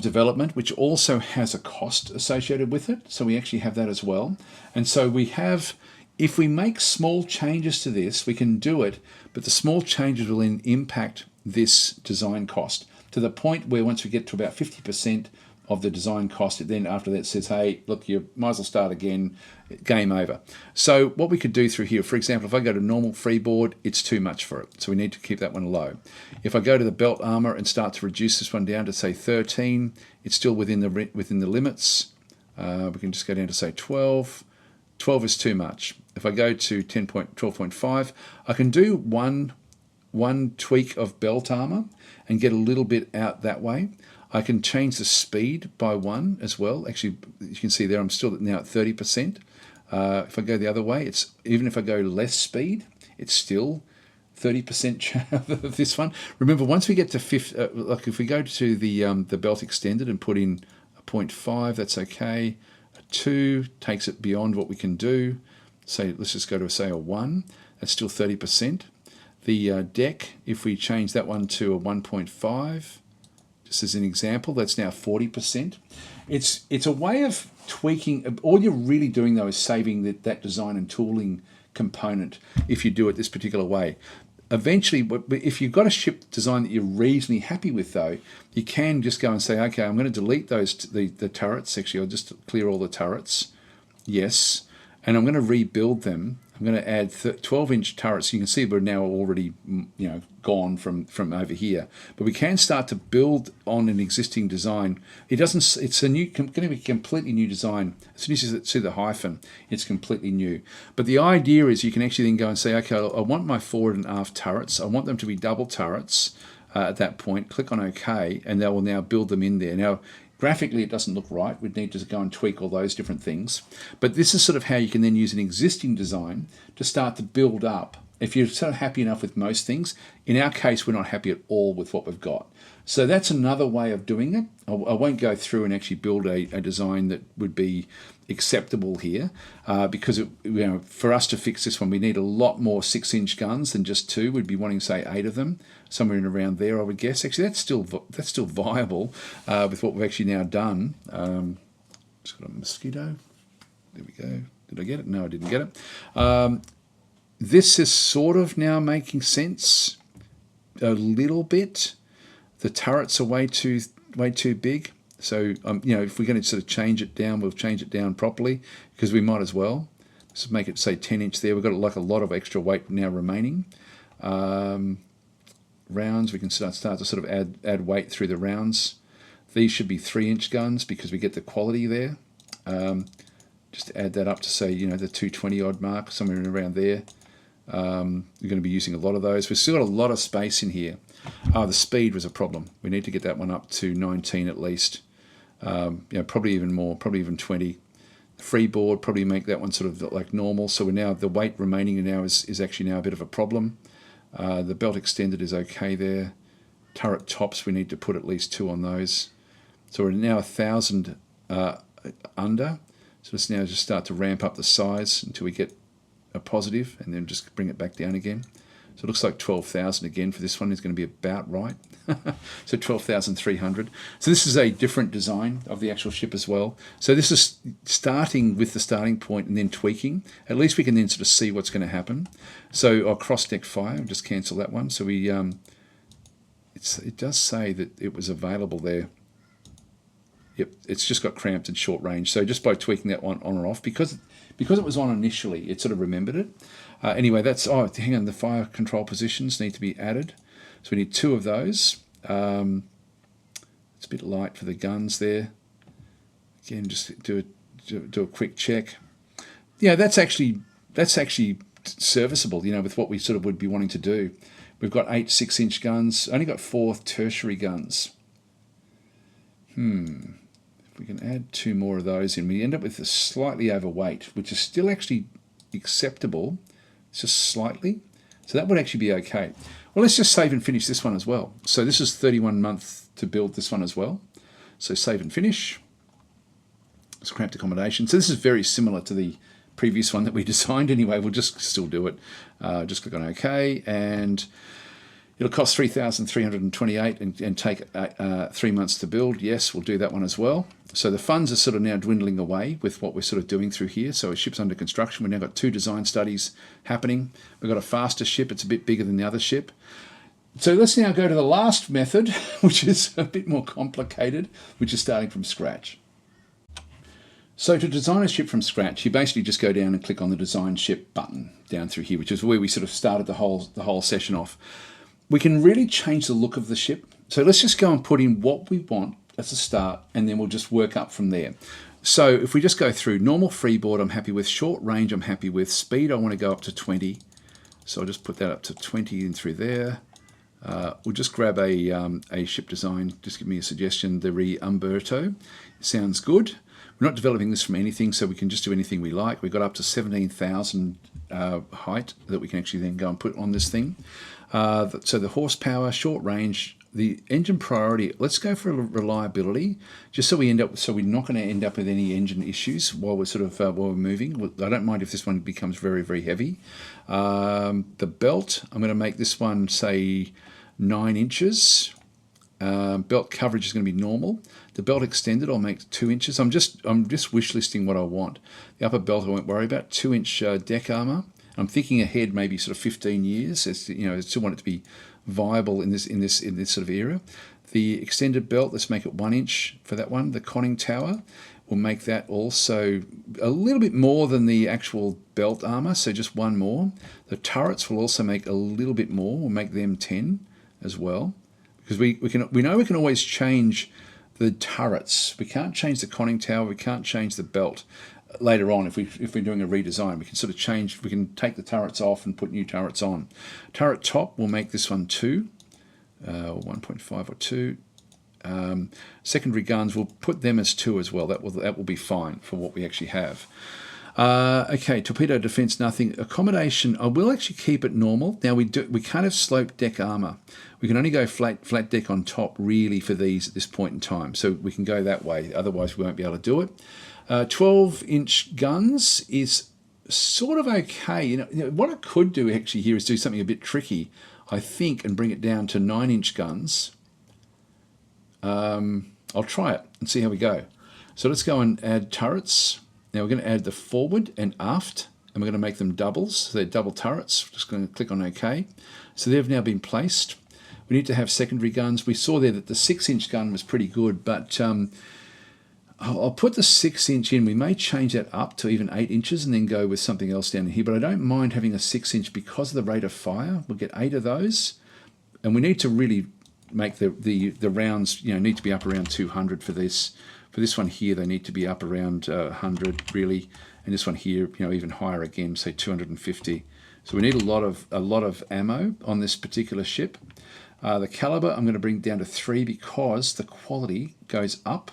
development, which also has a cost associated with it. So we actually have that as well. And so we have, if we make small changes to this, we can do it, but the small changes will then impact this design cost to the point where once we get to about 50% of the design cost, it then after that says, hey, look, you might as well start again, game over. So what we could do through here, for example, if I go to normal freeboard, it's too much for it. So we need to keep that one low. If I go to the belt armor and start to reduce this one down to say 13, it's still within the limits. We can just go down to say 12. 12 is too much. If I go to 12.5, I can do one tweak of belt armor and get a little bit out that way. I can change the speed by 1 as well. Actually, you can see there I'm still now at 30%. If I go the other way, it's even if I go less speed, it's still 30% of this one. Remember, once we get to like if we go to the belt extended and put in a 0.5, that's okay. A 2 takes it beyond what we can do. So let's just go to say a 1. That's still 30%. The deck, if we change that one to a 1.5. Just as an example, that's now 40%. It's a way of tweaking. All you're really doing though is saving that design and tooling component if you do it this particular way. Eventually, if you've got a ship design that you're reasonably happy with though, you can just go and say, okay, I'm going to delete the turrets. Actually, I'll just clear all the turrets. Yes. And I'm going to rebuild them. I'm going to add 12-inch turrets. You can see we're now already, gone from over here. But we can start to build on an existing design. It's going to be a completely new design. As soon as you see the hyphen, it's completely new. But the idea is you can actually then go and say, okay, I want my forward and aft turrets. I want them to be double turrets at that point. Click on OK, and they will now build them in there. Now, graphically, it doesn't look right. We'd need to go and tweak all those different things. But this is sort of how you can then use an existing design to start to build up. If you're sort of happy enough with most things, in our case, we're not happy at all with what we've got. So that's another way of doing it. I won't go through and actually build a design that would be acceptable here because for us to fix this one, we need a lot more 6-inch guns than just 2. We'd be wanting, say, 8 of them, somewhere in around there, I would guess. Actually, that's still viable with what we've actually now done. Just got a mosquito. There we go. Did I get it? No, I didn't get it. This is sort of now making sense a little bit. The turrets are way too big. So, if we're going to sort of change it down, we'll change it down properly because we might as well. Just make it, say, 10-inch there. We've got like a lot of extra weight now remaining. Rounds, we can start to sort of add weight through the rounds. These should be 3-inch guns because we get the quality there. Just add that up to, say, the 220-odd mark, somewhere in around there. We're going to be using a lot of those. We've still got a lot of space in here. The speed was a problem. We need to get that one up to 19 at least. Probably even more, probably even 20. Freeboard, probably make that one sort of like normal. So we're now, the weight remaining now is actually now a bit of a problem. The belt extended is okay there. Turret tops, we need to put at least 2 on those. So we're now 1,000 under. So let's now just start to ramp up the size until we get a positive and then just bring it back down again. So it looks like 12,000 again for this one is going to be about right. So 12,300. So this is a different design of the actual ship as well. So this is starting with the starting point and then tweaking. At least we can then sort of see what's going to happen. So I'll cross-deck fire. I'll just cancel that one. So we, it does say that it was available there. Yep, it's just got cramped and short range. So just by tweaking that one on or off, because it was on initially, it sort of remembered it. Anyway, that's, hang on, the fire control positions need to be added. So we need 2 of those. It's a bit light for the guns there. Again, just do a quick check. Yeah, that's actually serviceable, you know, with what we sort of would be wanting to do. We've got 8 6-inch guns, only got 4 tertiary guns. If we can add 2 more of those in, we end up with a slightly overweight, which is still actually acceptable. It's just slightly. So that would actually be okay. Well, let's just save and finish this one as well. So this is 31 months to build this one as well. So save and finish. It's cramped accommodation. So this is very similar to the previous one that we designed anyway. We'll just still do it. Just click on OK, and it'll cost 3,328 and take 3 months to build. Yes, we'll do that one as well. So the funds are sort of now dwindling away with what we're sort of doing through here. So a ship's under construction. We've now got 2 design studies happening. We've got a faster ship. It's a bit bigger than the other ship. So let's now go to the last method, which is a bit more complicated, which is starting from scratch. So to design a ship from scratch, you basically just go down and click on the Design Ship button down through here, which is where we sort of started the whole session off. We can really change the look of the ship. So let's just go and put in what we want as a start, and then we'll just work up from there. So if we just go through normal freeboard, I'm happy with. Short range, I'm happy with. Speed, I want to go up to 20. So I'll just put that up to 20 in through there. We'll just grab a ship design. Just give me a suggestion. The Umberto sounds good. We're not developing this from anything, so we can just do anything we like. We've got up to 17,000 height that we can actually then go and put on this thing. So the horsepower, short range, the engine priority, let's go for reliability, just so we're not going to end up with any engine issues while we're sort of while we're moving. I don't mind if this one becomes very, very heavy. The belt, I'm going to make this one say 9 inches. Belt coverage is going to be normal. The belt extended, I'll make 2 inches. I'm just wish listing what I want. The upper belt I won't worry about. 2-inch deck armor. I'm thinking ahead, maybe sort of 15 years. As you know, I still want it to be viable in this sort of era. The extended belt, let's make it 1 inch for that one. The conning tower, we'll make that also a little bit more than the actual belt armor, so just 1 more. The turrets will also make a little bit more. We'll make them 10 as well, because we know we can always change the turrets. We can't change the conning tower. We can't change the belt. Later on, if we're doing a redesign, we can sort of change. We can take the turrets off and put new turrets on. Turret top, we'll make this one 2, or 1.5 or 2. Secondary guns, we'll put them as 2 as well. That will be fine for what we actually have. Okay, torpedo defense, nothing. Accommodation, I will actually keep it normal. Now we can't have sloped deck armor. We can only go flat deck on top really for these at this point in time. So we can go that way. Otherwise, we won't be able to do it. 12-inch guns is sort of okay. You know, what I could do actually here is do something a bit tricky, I think, and bring it down to 9-inch guns. I'll try it and see how we go. So let's go and add turrets. Now we're going to add the forward and aft, and we're going to make them doubles. So they're double turrets. Just going to click on OK. So they've now been placed. We need to have secondary guns. We saw there that the 6-inch gun was pretty good, but I'll put the 6-inch in. We may change that up to even 8 inches and then go with something else down here, but I don't mind having a 6-inch because of the rate of fire. We'll get 8 of those, and we need to really make the rounds, you know, need to be up around 200 for this. For this one here, they need to be up around 100 really, and this one here, you know, even higher again, say 250. So we need a lot of ammo on this particular ship. The caliber I'm going to bring down to 3 because the quality goes up,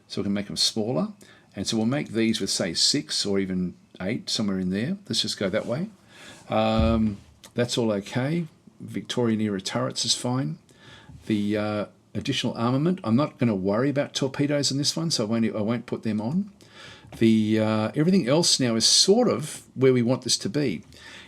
so we can make them smaller. And so we'll make these with say 6 or even 8, somewhere in there. Let's just go that way. That's all okay. Victorian era turrets is fine. The additional armament, I'm not going to worry about torpedoes in this one, so I won't put them on. The everything else now is sort of where we want this to be.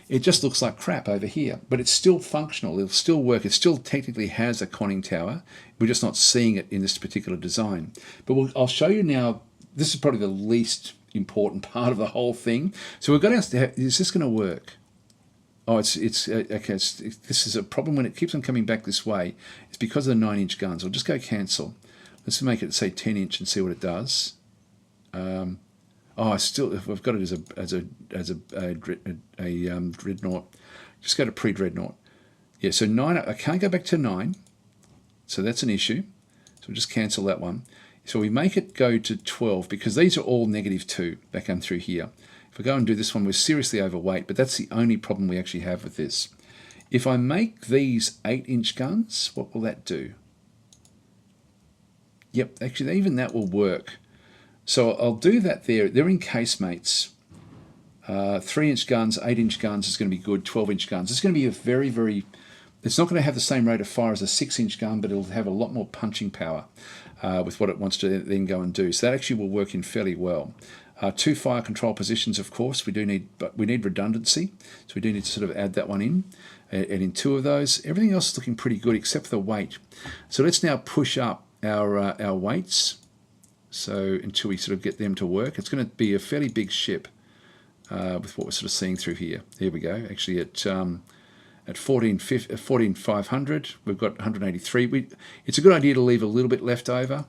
it just looks like crap over here, but it's still functional. It'll still work. It still technically has a conning tower. We're just not seeing it in this particular design. But I'll show you now. This is probably the least important part of the whole thing. So we're going to have, is this going to work? Oh, okay. This is a problem when it keeps on coming back this way. It's because of the 9-inch guns. I'll just go cancel. Let's make it say 10-inch and see what it does. I've got it as a dreadnought. Just go to pre-dreadnought. Yeah, so 9. I can't go back to 9, so that's an issue. So we'll just cancel that one. So we make it go to 12 because these are all -2 back on through here. If I go and do this one, we're seriously overweight, but that's the only problem we actually have with this. If I make these 8-inch guns, what will that do? Yep, actually even that will work. So I'll do that there. They're in Casemates. 3-inch guns, 8-inch guns is going to be good. 12-inch guns. It's going to be a very, very... It's not going to have the same rate of fire as a 6-inch gun, but it'll have a lot more punching power with what it wants to then go and do. So that actually will work in fairly well. 2 fire control positions, of course. We need redundancy, so we do need to sort of add that one in. And in 2 of those, everything else is looking pretty good except for the weight. So let's now push up our weights. So until we sort of get them to work, it's going to be a fairly big ship with what we're sort of seeing through here. There we go. Actually, at 14,500, we've got 183. It's a good idea to leave a little bit left over.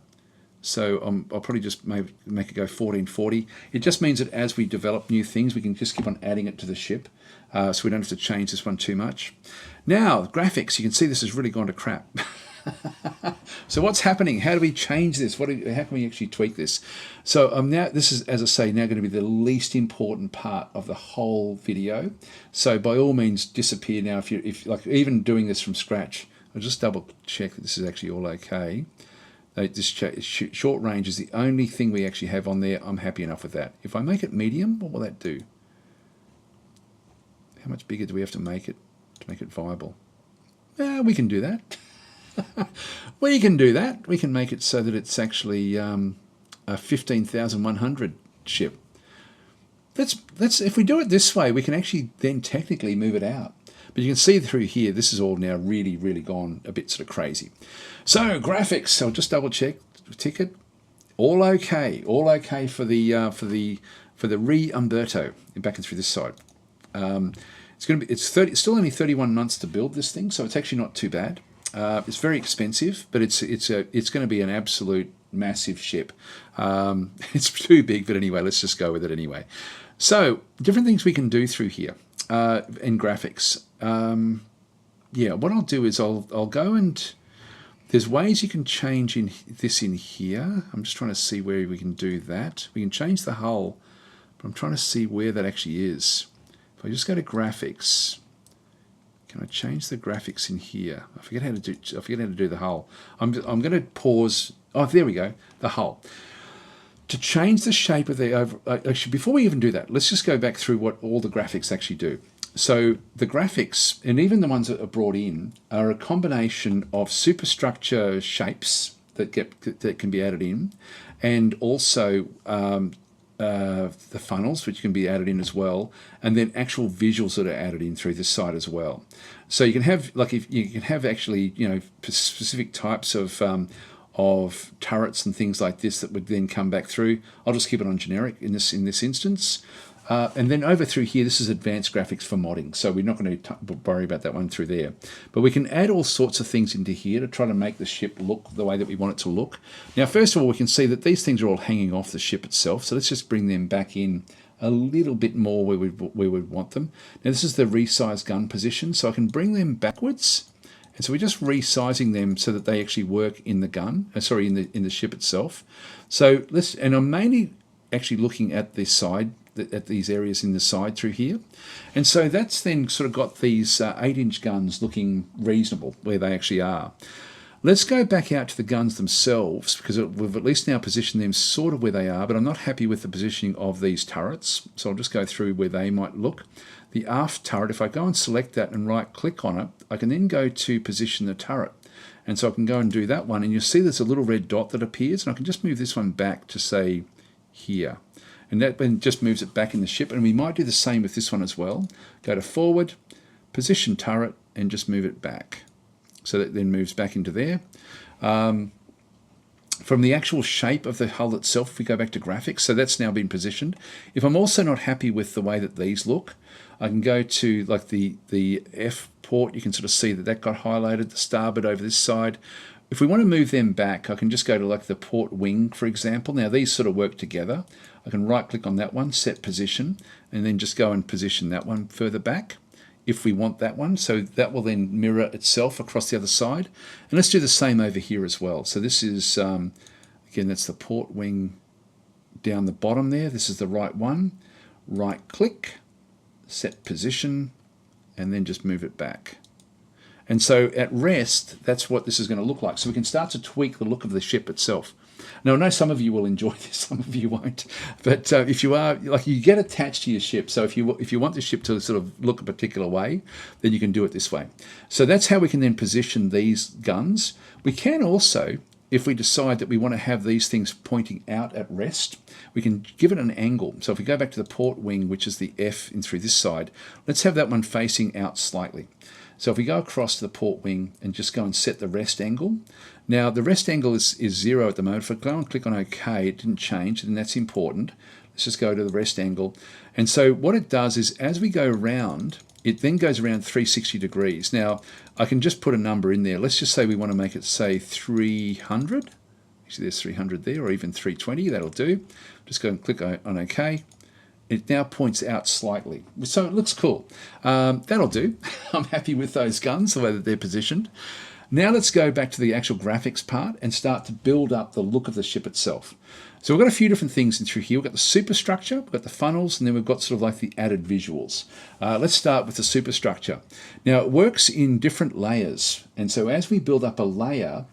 So I'll probably just make it go 1440. It just means that as we develop new things, we can just keep on adding it to the ship. So we don't have to change this one too much. Now, graphics, you can see this has really gone to crap. So what's happening? How do we change this? How can we actually tweak this? So now this is, as I say, now going to be the least important part of the whole video. So by all means, disappear now if like even doing this from scratch. I'll just double check that this is actually all okay. This short range is the only thing we actually have on there. I'm happy enough with that. If I make it medium, what will that do? How much bigger do we have to make it viable? We can do that. We can do that. We can make it so that it's actually a 15,100 ship. That's if we do it this way, we can actually then technically move it out. But you can see through here, this is all now really, really gone a bit sort of crazy. So graphics, I'll just double check ticket. All okay for the re-Umberto. Back and through this side. It's still only 31 months to build this thing, so it's actually not too bad. It's very expensive, but it's going to be an absolute massive ship. It's too big, but anyway, let's just go with it anyway. So different things we can do through here in graphics. Yeah, what I'll do is I'll go and there's ways you can change this in here. I'm just trying to see where we can do that. We can change the hull, but I'm trying to see where that actually is. If I just go to graphics. Can I change the graphics in here? I forget how to do the hull. I'm going to pause. Oh, there we go. The hull. To change the shape of the actually, before we even do that, let's just go back through what all the graphics actually do. So the graphics, and even the ones that are brought in, are a combination of superstructure shapes that can be added in, and also the funnels, which can be added in as well, and then actual visuals that are added in through this side as well. So you can have, like, if you can have actually, specific types of turrets and things like this that would then come back through. I'll just keep it on generic in this instance. And then over through here, this is advanced graphics for modding, so we're not going to worry about that one through there. But we can add all sorts of things into here to try to make the ship look the way that we want it to look. Now, first of all, we can see that these things are all hanging off the ship itself, so let's just bring them back in a little bit more where we would want them. Now, this is the resize gun position, so I can bring them backwards. And so we're just resizing them so that they actually work in the gun, in the ship itself. So and I'm mainly actually looking at this side, at these areas in the side through here. And so that's then sort of got these 8-inch guns looking reasonable where they actually are. Let's go back out to the guns themselves, because we've at least now positioned them sort of where they are, but I'm not happy with the positioning of these turrets. So I'll just go through where they might look. The aft turret, if I go and select that and right click on it, I can then go to position the turret. And so I can go and do that one, and you'll see there's a little red dot that appears, and I can just move this one back to say here. And that then just moves it back in the ship. And we might do the same with this one as well. Go to forward, position turret, and just move it back. So that then moves back into there. From the actual shape of the hull itself, if we go back to graphics, so that's now been positioned. If I'm also not happy with the way that these look, I can go to like the F port. You can sort of see that that got highlighted, the starboard over this side. If we want to move them back, I can just go to like the port wing, for example. Now these sort of work together. I can right click on that one, set position, and then just go and position that one further back if we want that one. So that will then mirror itself across the other side. And let's do the same over here as well. So this is, again, that's the port wing down the bottom there. This is the right one. Right click, set position, and then just move it back. And so at rest, that's what this is going to look like. So we can start to tweak the look of the ship itself. Now, I know some of you will enjoy this, some of you won't. But if you are, like, you get attached to your ship. So if you want the ship to sort of look a particular way, then you can do it this way. So that's how we can then position these guns. We can also, if we decide that we want to have these things pointing out at rest, we can give it an angle. So if we go back to the port wing, which is the F in through this side, let's have that one facing out slightly. So if we go across to the port wing and just go and set the rest angle. Now the rest angle is 0 at the moment. If I go and click on OK, it didn't change, and that's important. Let's just go to the rest angle. And so what it does is as we go around, it then goes around 360 degrees. Now I can just put a number in there. Let's just say we want to make it say 300. Actually there's 300 there, or even 320, that'll do. Just go and click on OK. It now points out slightly. So it looks cool. That'll do. I'm happy with those guns, the way that they're positioned. Now let's go back to the actual graphics part and start to build up the look of the ship itself. So we've got a few different things in through here. We've got the superstructure, we've got the funnels, and then we've got sort of like the added visuals. Let's start with the superstructure. Now it works in different layers. And so as we build up a layer,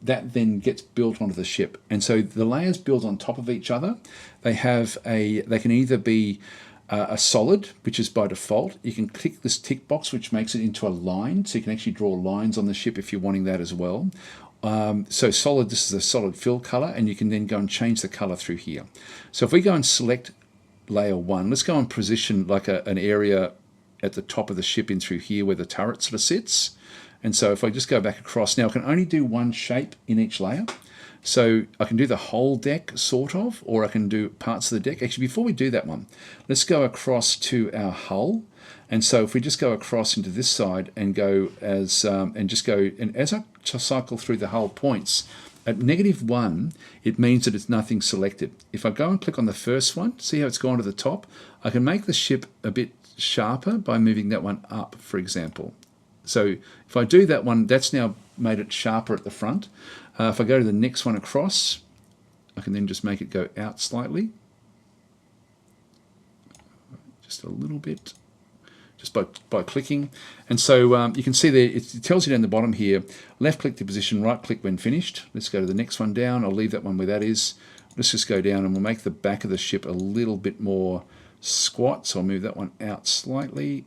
that then gets built onto the ship. And so the layers build on top of each other. They can either be a solid, which is by default. You can click this tick box, which makes it into a line. So you can actually draw lines on the ship if you're wanting that as well. So solid, this is a solid fill color, and you can then go and change the color through here. So if we go and select layer 1, let's go and position like an area at the top of the ship in through here where the turret sort of sits. And so if I just go back across, now I can only do one shape in each layer. So I can do the whole deck, sort of, or I can do parts of the deck. Actually, before we do that one, let's go across to our hull. And so if we just go across into this side and go as, and as I cycle through the hull points, at -1, it means that it's nothing selected. If I go and click on the first one, see how it's gone to the top? I can make the ship a bit sharper by moving that one up, for example. So if I do that one, that's now made it sharper at the front. If I go to the next one across, I can then just make it go out slightly. Just a little bit, just by clicking. And so you can see there, it tells you down the bottom here, left click to position, right click when finished. Let's go to the next one down. I'll leave that one where that is. Let's just go down and we'll make the back of the ship a little bit more squat. So I'll move that one out slightly.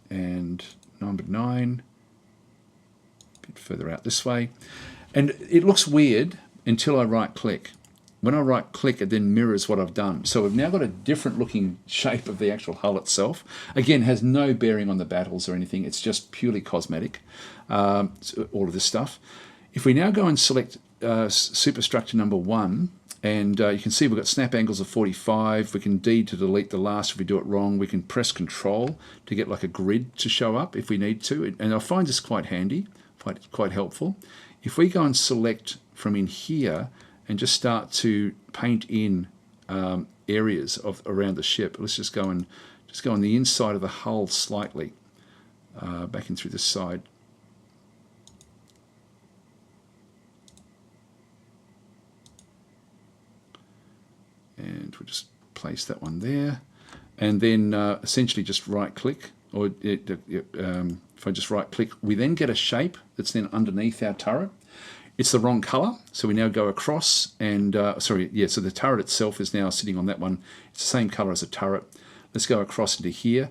And number 9, a bit further out this way. And it looks weird until I right click. When I right click, it then mirrors what I've done. So we've now got a different looking shape of the actual hull itself. Again, has no bearing on the battles or anything. It's just purely cosmetic, all of this stuff. If we now go and select superstructure number 1, and you can see we've got snap angles of 45. We can D to delete the last if we do it wrong. We can press Control to get like a grid to show up if we need to. And I find this quite handy, quite helpful. If we go and select from in here and just start to paint in areas around the ship. Let's just go on the inside of the hull slightly, back in through this side. And we'll just place that one there, and then essentially just right click, or if I just right click, we then get a shape that's then underneath our turret. It's the wrong color, so we now go across and, so the turret itself is now sitting on that one. It's the same color as a turret. Let's go across into here.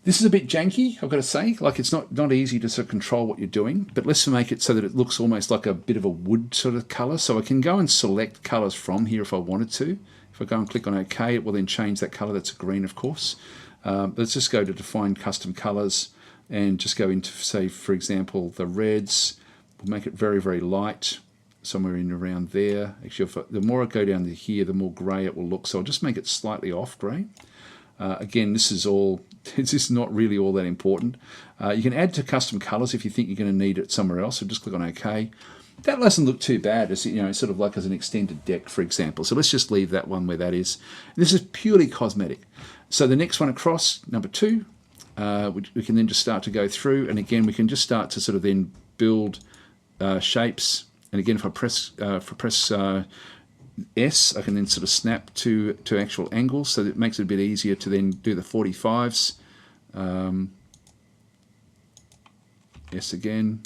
This is a bit janky, I've got to say. Like, it's not easy to sort of control what you're doing, but let's make it so that it looks almost like a bit of a wood sort of color. So I can go and select colors from here if I wanted to. If I go and click on OK, it will then change that color. That's a green, of course. Let's just go to define custom colors and just go into, say, for example, the reds. We'll make it very, very light, somewhere in around there. Actually, the more I go down to here, the more grey it will look. So I'll just make it slightly off grey. Again, this is not really all that important. You can add to custom colours if you think you're going to need it somewhere else. So just click on OK. That doesn't look too bad, as sort of like as an extended deck, for example. So let's just leave that one where that is. This is purely cosmetic. So the next one across, number 2, we can then just start to go through, and again we can just start to sort of then build shapes. And again, if I press S, I can then sort of snap to actual angles, so that it makes it a bit easier to then do the 45s. S again.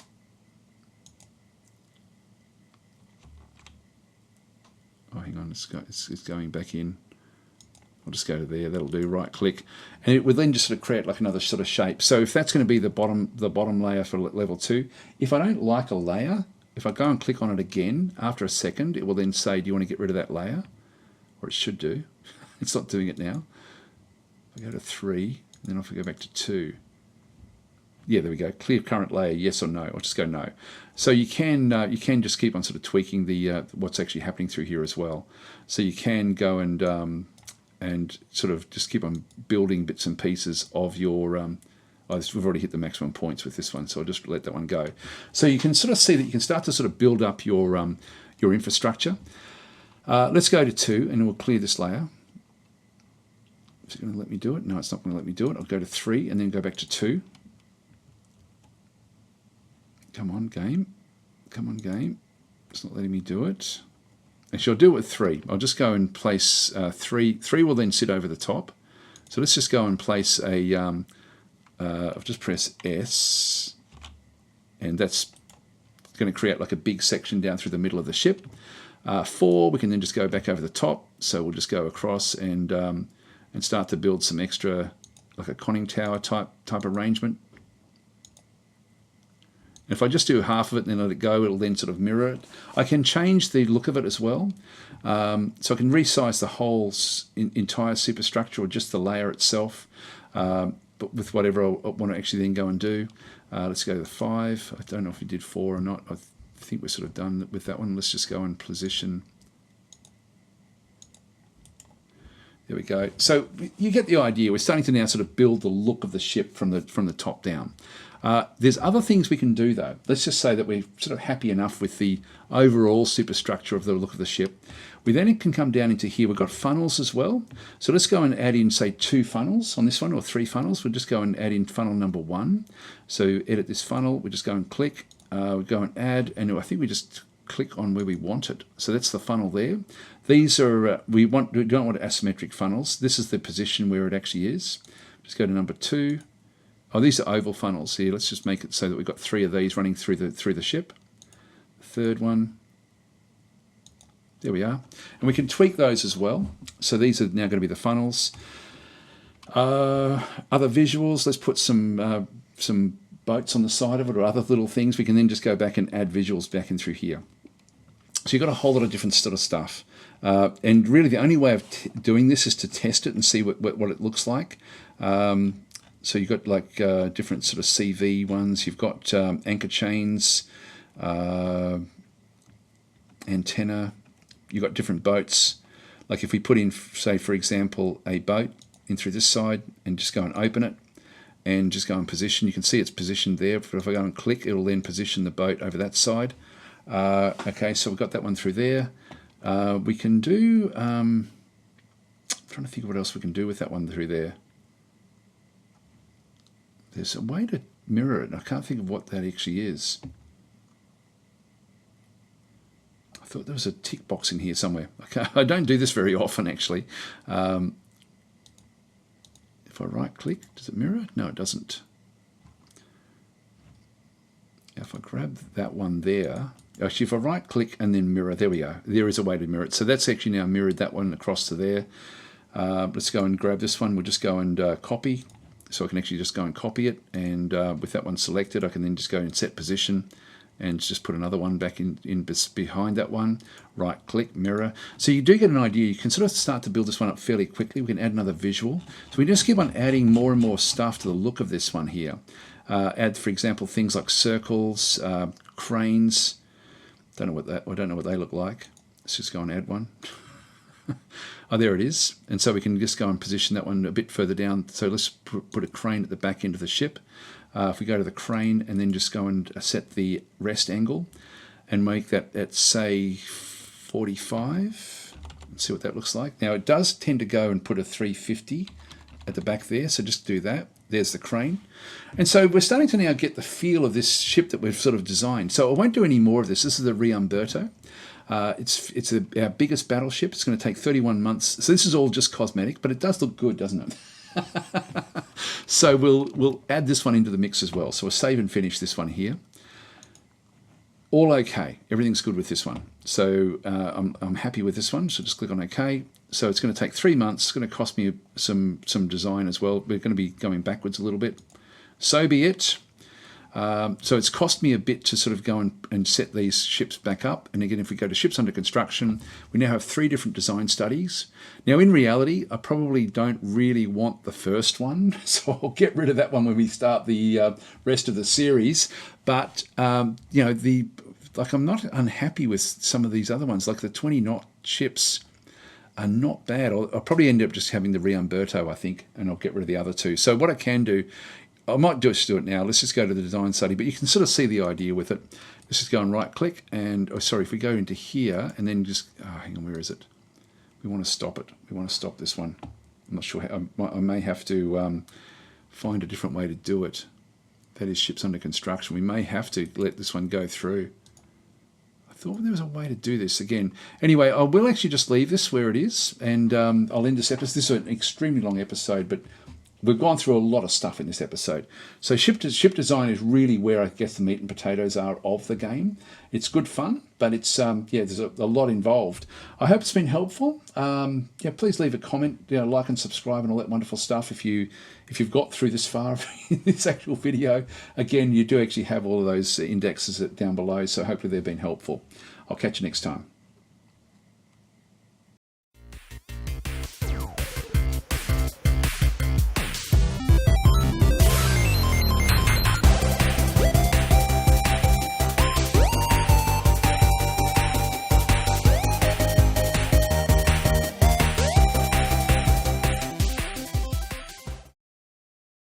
Oh, hang on, it's going back in. I'll just go to there, that'll do, right click. And it would then just sort of create like another sort of shape. So if that's going to be the bottom layer for level 2, if I don't like a layer, if I go and click on it again, after a second, it will then say, do you want to get rid of that layer? Or it should do. It's not doing it now. If I go to 3, then if I go back to 2, yeah, there we go. Clear current layer, yes or no. I'll just go no. So you can just keep on sort of tweaking the what's actually happening through here as well. So you can go and sort of just keep on building bits and pieces of your. We've already hit the maximum points with this one, so I'll just let that one go. So you can sort of see that you can start to sort of build up your infrastructure. Let's go to 2, and we'll clear this layer. Is it going to let me do it? No, it's not going to let me do it. I'll go to 3 and then go back to 2. Come on, game. Come on, game. It's not letting me do it. Actually, I'll do it with 3. I'll just go and place 3. 3 will then sit over the top. So let's just go and place a... I'll just press S, and that's going to create like a big section down through the middle of the ship. 4, we can then just go back over the top. So we'll just go across and start to build some extra, like a conning tower type arrangement. If I just do half of it and then let it go, it'll then sort of mirror it. I can change the look of it as well. So I can resize the whole entire superstructure or just the layer itself, but with whatever I want to actually then go and do. Let's go to the 5. I don't know if we did 4 or not. I think we're sort of done with that one. Let's just go and position. There we go. So you get the idea. We're starting to now sort of build the look of the ship from the top down. There's other things we can do though. Let's just say that we're sort of happy enough with the overall superstructure of the look of the ship. We then can come down into here. We've got funnels as well. So let's go and add in, say, 2 funnels on this one, or 3 funnels. We'll just go and add in funnel number 1. So edit this funnel. We just go and click. We go and add, and I think we just click on where we want it. So that's the funnel there. These are we don't want asymmetric funnels. This is the position where it actually is. Just go to number 2. Oh, these are oval funnels here. Let's just make it so that we've got 3 of these running through the ship. The 3rd one. There we are. And we can tweak those as well. So these are now going to be the funnels. Other visuals, let's put some boats on the side of it or other little things. We can then just go back and add visuals back in through here. So you've got a whole lot of different sort of stuff. And really the only way of doing this is to test it and see what it looks like. So you've got like different sort of CV ones. You've got anchor chains, antenna. You've got different boats. Like if we put in, say, for example, a boat in through this side and just go and open it and just go and position, you can see it's positioned there. But if I go and click, it'll then position the boat over that side. Okay, so we've got that one through there. We can do, I'm trying to think of what else we can do with that one through there. There's a way to mirror it. I can't think of what that actually is. I thought there was a tick box in here somewhere. Okay, I don't do this very often, actually. If I right-click, does it mirror? No, it doesn't. If I grab that one there, actually, if I right-click and then mirror, there we go. There is a way to mirror it. So that's actually now mirrored that one across to there. Let's go and grab this one. We'll just go and copy. So I can actually just go and copy it, and with that one selected, I can then just go and set position and just put another one back in behind that one. Right click, mirror. So you do get an idea. You can sort of start to build this one up fairly quickly. We can add another visual. So we just keep on adding more and more stuff to the look of this one here. Add, for example, things like circles, cranes. I don't know what they look like. Let's just go and add one. Oh, there it is. And so we can just go and position that one a bit further down. So let's put a crane at the back end of the ship. If we go to the crane and then just go and set the rest angle and make that at, say, 45. Let's see what that looks like. Now, it does tend to go and put a 350 at the back there, so just do that. There's the crane. And so we're starting to now get the feel of this ship that we've sort of designed. So I won't do any more of this. This is the Umberto. It's our biggest battleship. It's going to take 31 months. So this is all just cosmetic, but it does look good, doesn't it? So we'll add this one into the mix as well. So we'll save and finish this one here. All okay. Everything's good with this one. So I'm happy with this one. So just click on OK. So it's going to take 3 months. It's going to cost me some design as well. We're going to be going backwards a little bit. So be it. So it's cost me a bit to sort of go and set these ships back up. And again, if we go to ships under construction, we now have 3 different design studies. Now, in reality, I probably don't really want the first one, so I'll get rid of that one when we start the rest of the series. But you know, I'm not unhappy with some of these other ones, like the 20-knot ships are not bad. I'll probably end up just having the Umberto, I think, and I'll get rid of the other 2. So what I can do, I might just do it now. Let's just go to the design study, but you can sort of see the idea with it. Let's just go and right click and, if we go into here and then just, hang on, where is it? We want to stop it. We want to stop this one. I'm not sure how, I may have to find a different way to do it. That is ships under construction. We may have to let this one go through. I thought there was a way to do this again. Anyway, I will actually just leave this where it is, and I'll end this episode. This is an extremely long episode, but we've gone through a lot of stuff in this episode. So ship design is really where I guess the meat and potatoes are of the game. It's good fun, but it's there's a lot involved. I hope it's been helpful. Please leave a comment, like and subscribe and all that wonderful stuff if you've got through this far in this actual video. Again, you do actually have all of those indexes down below, so hopefully they've been helpful. I'll catch you next time.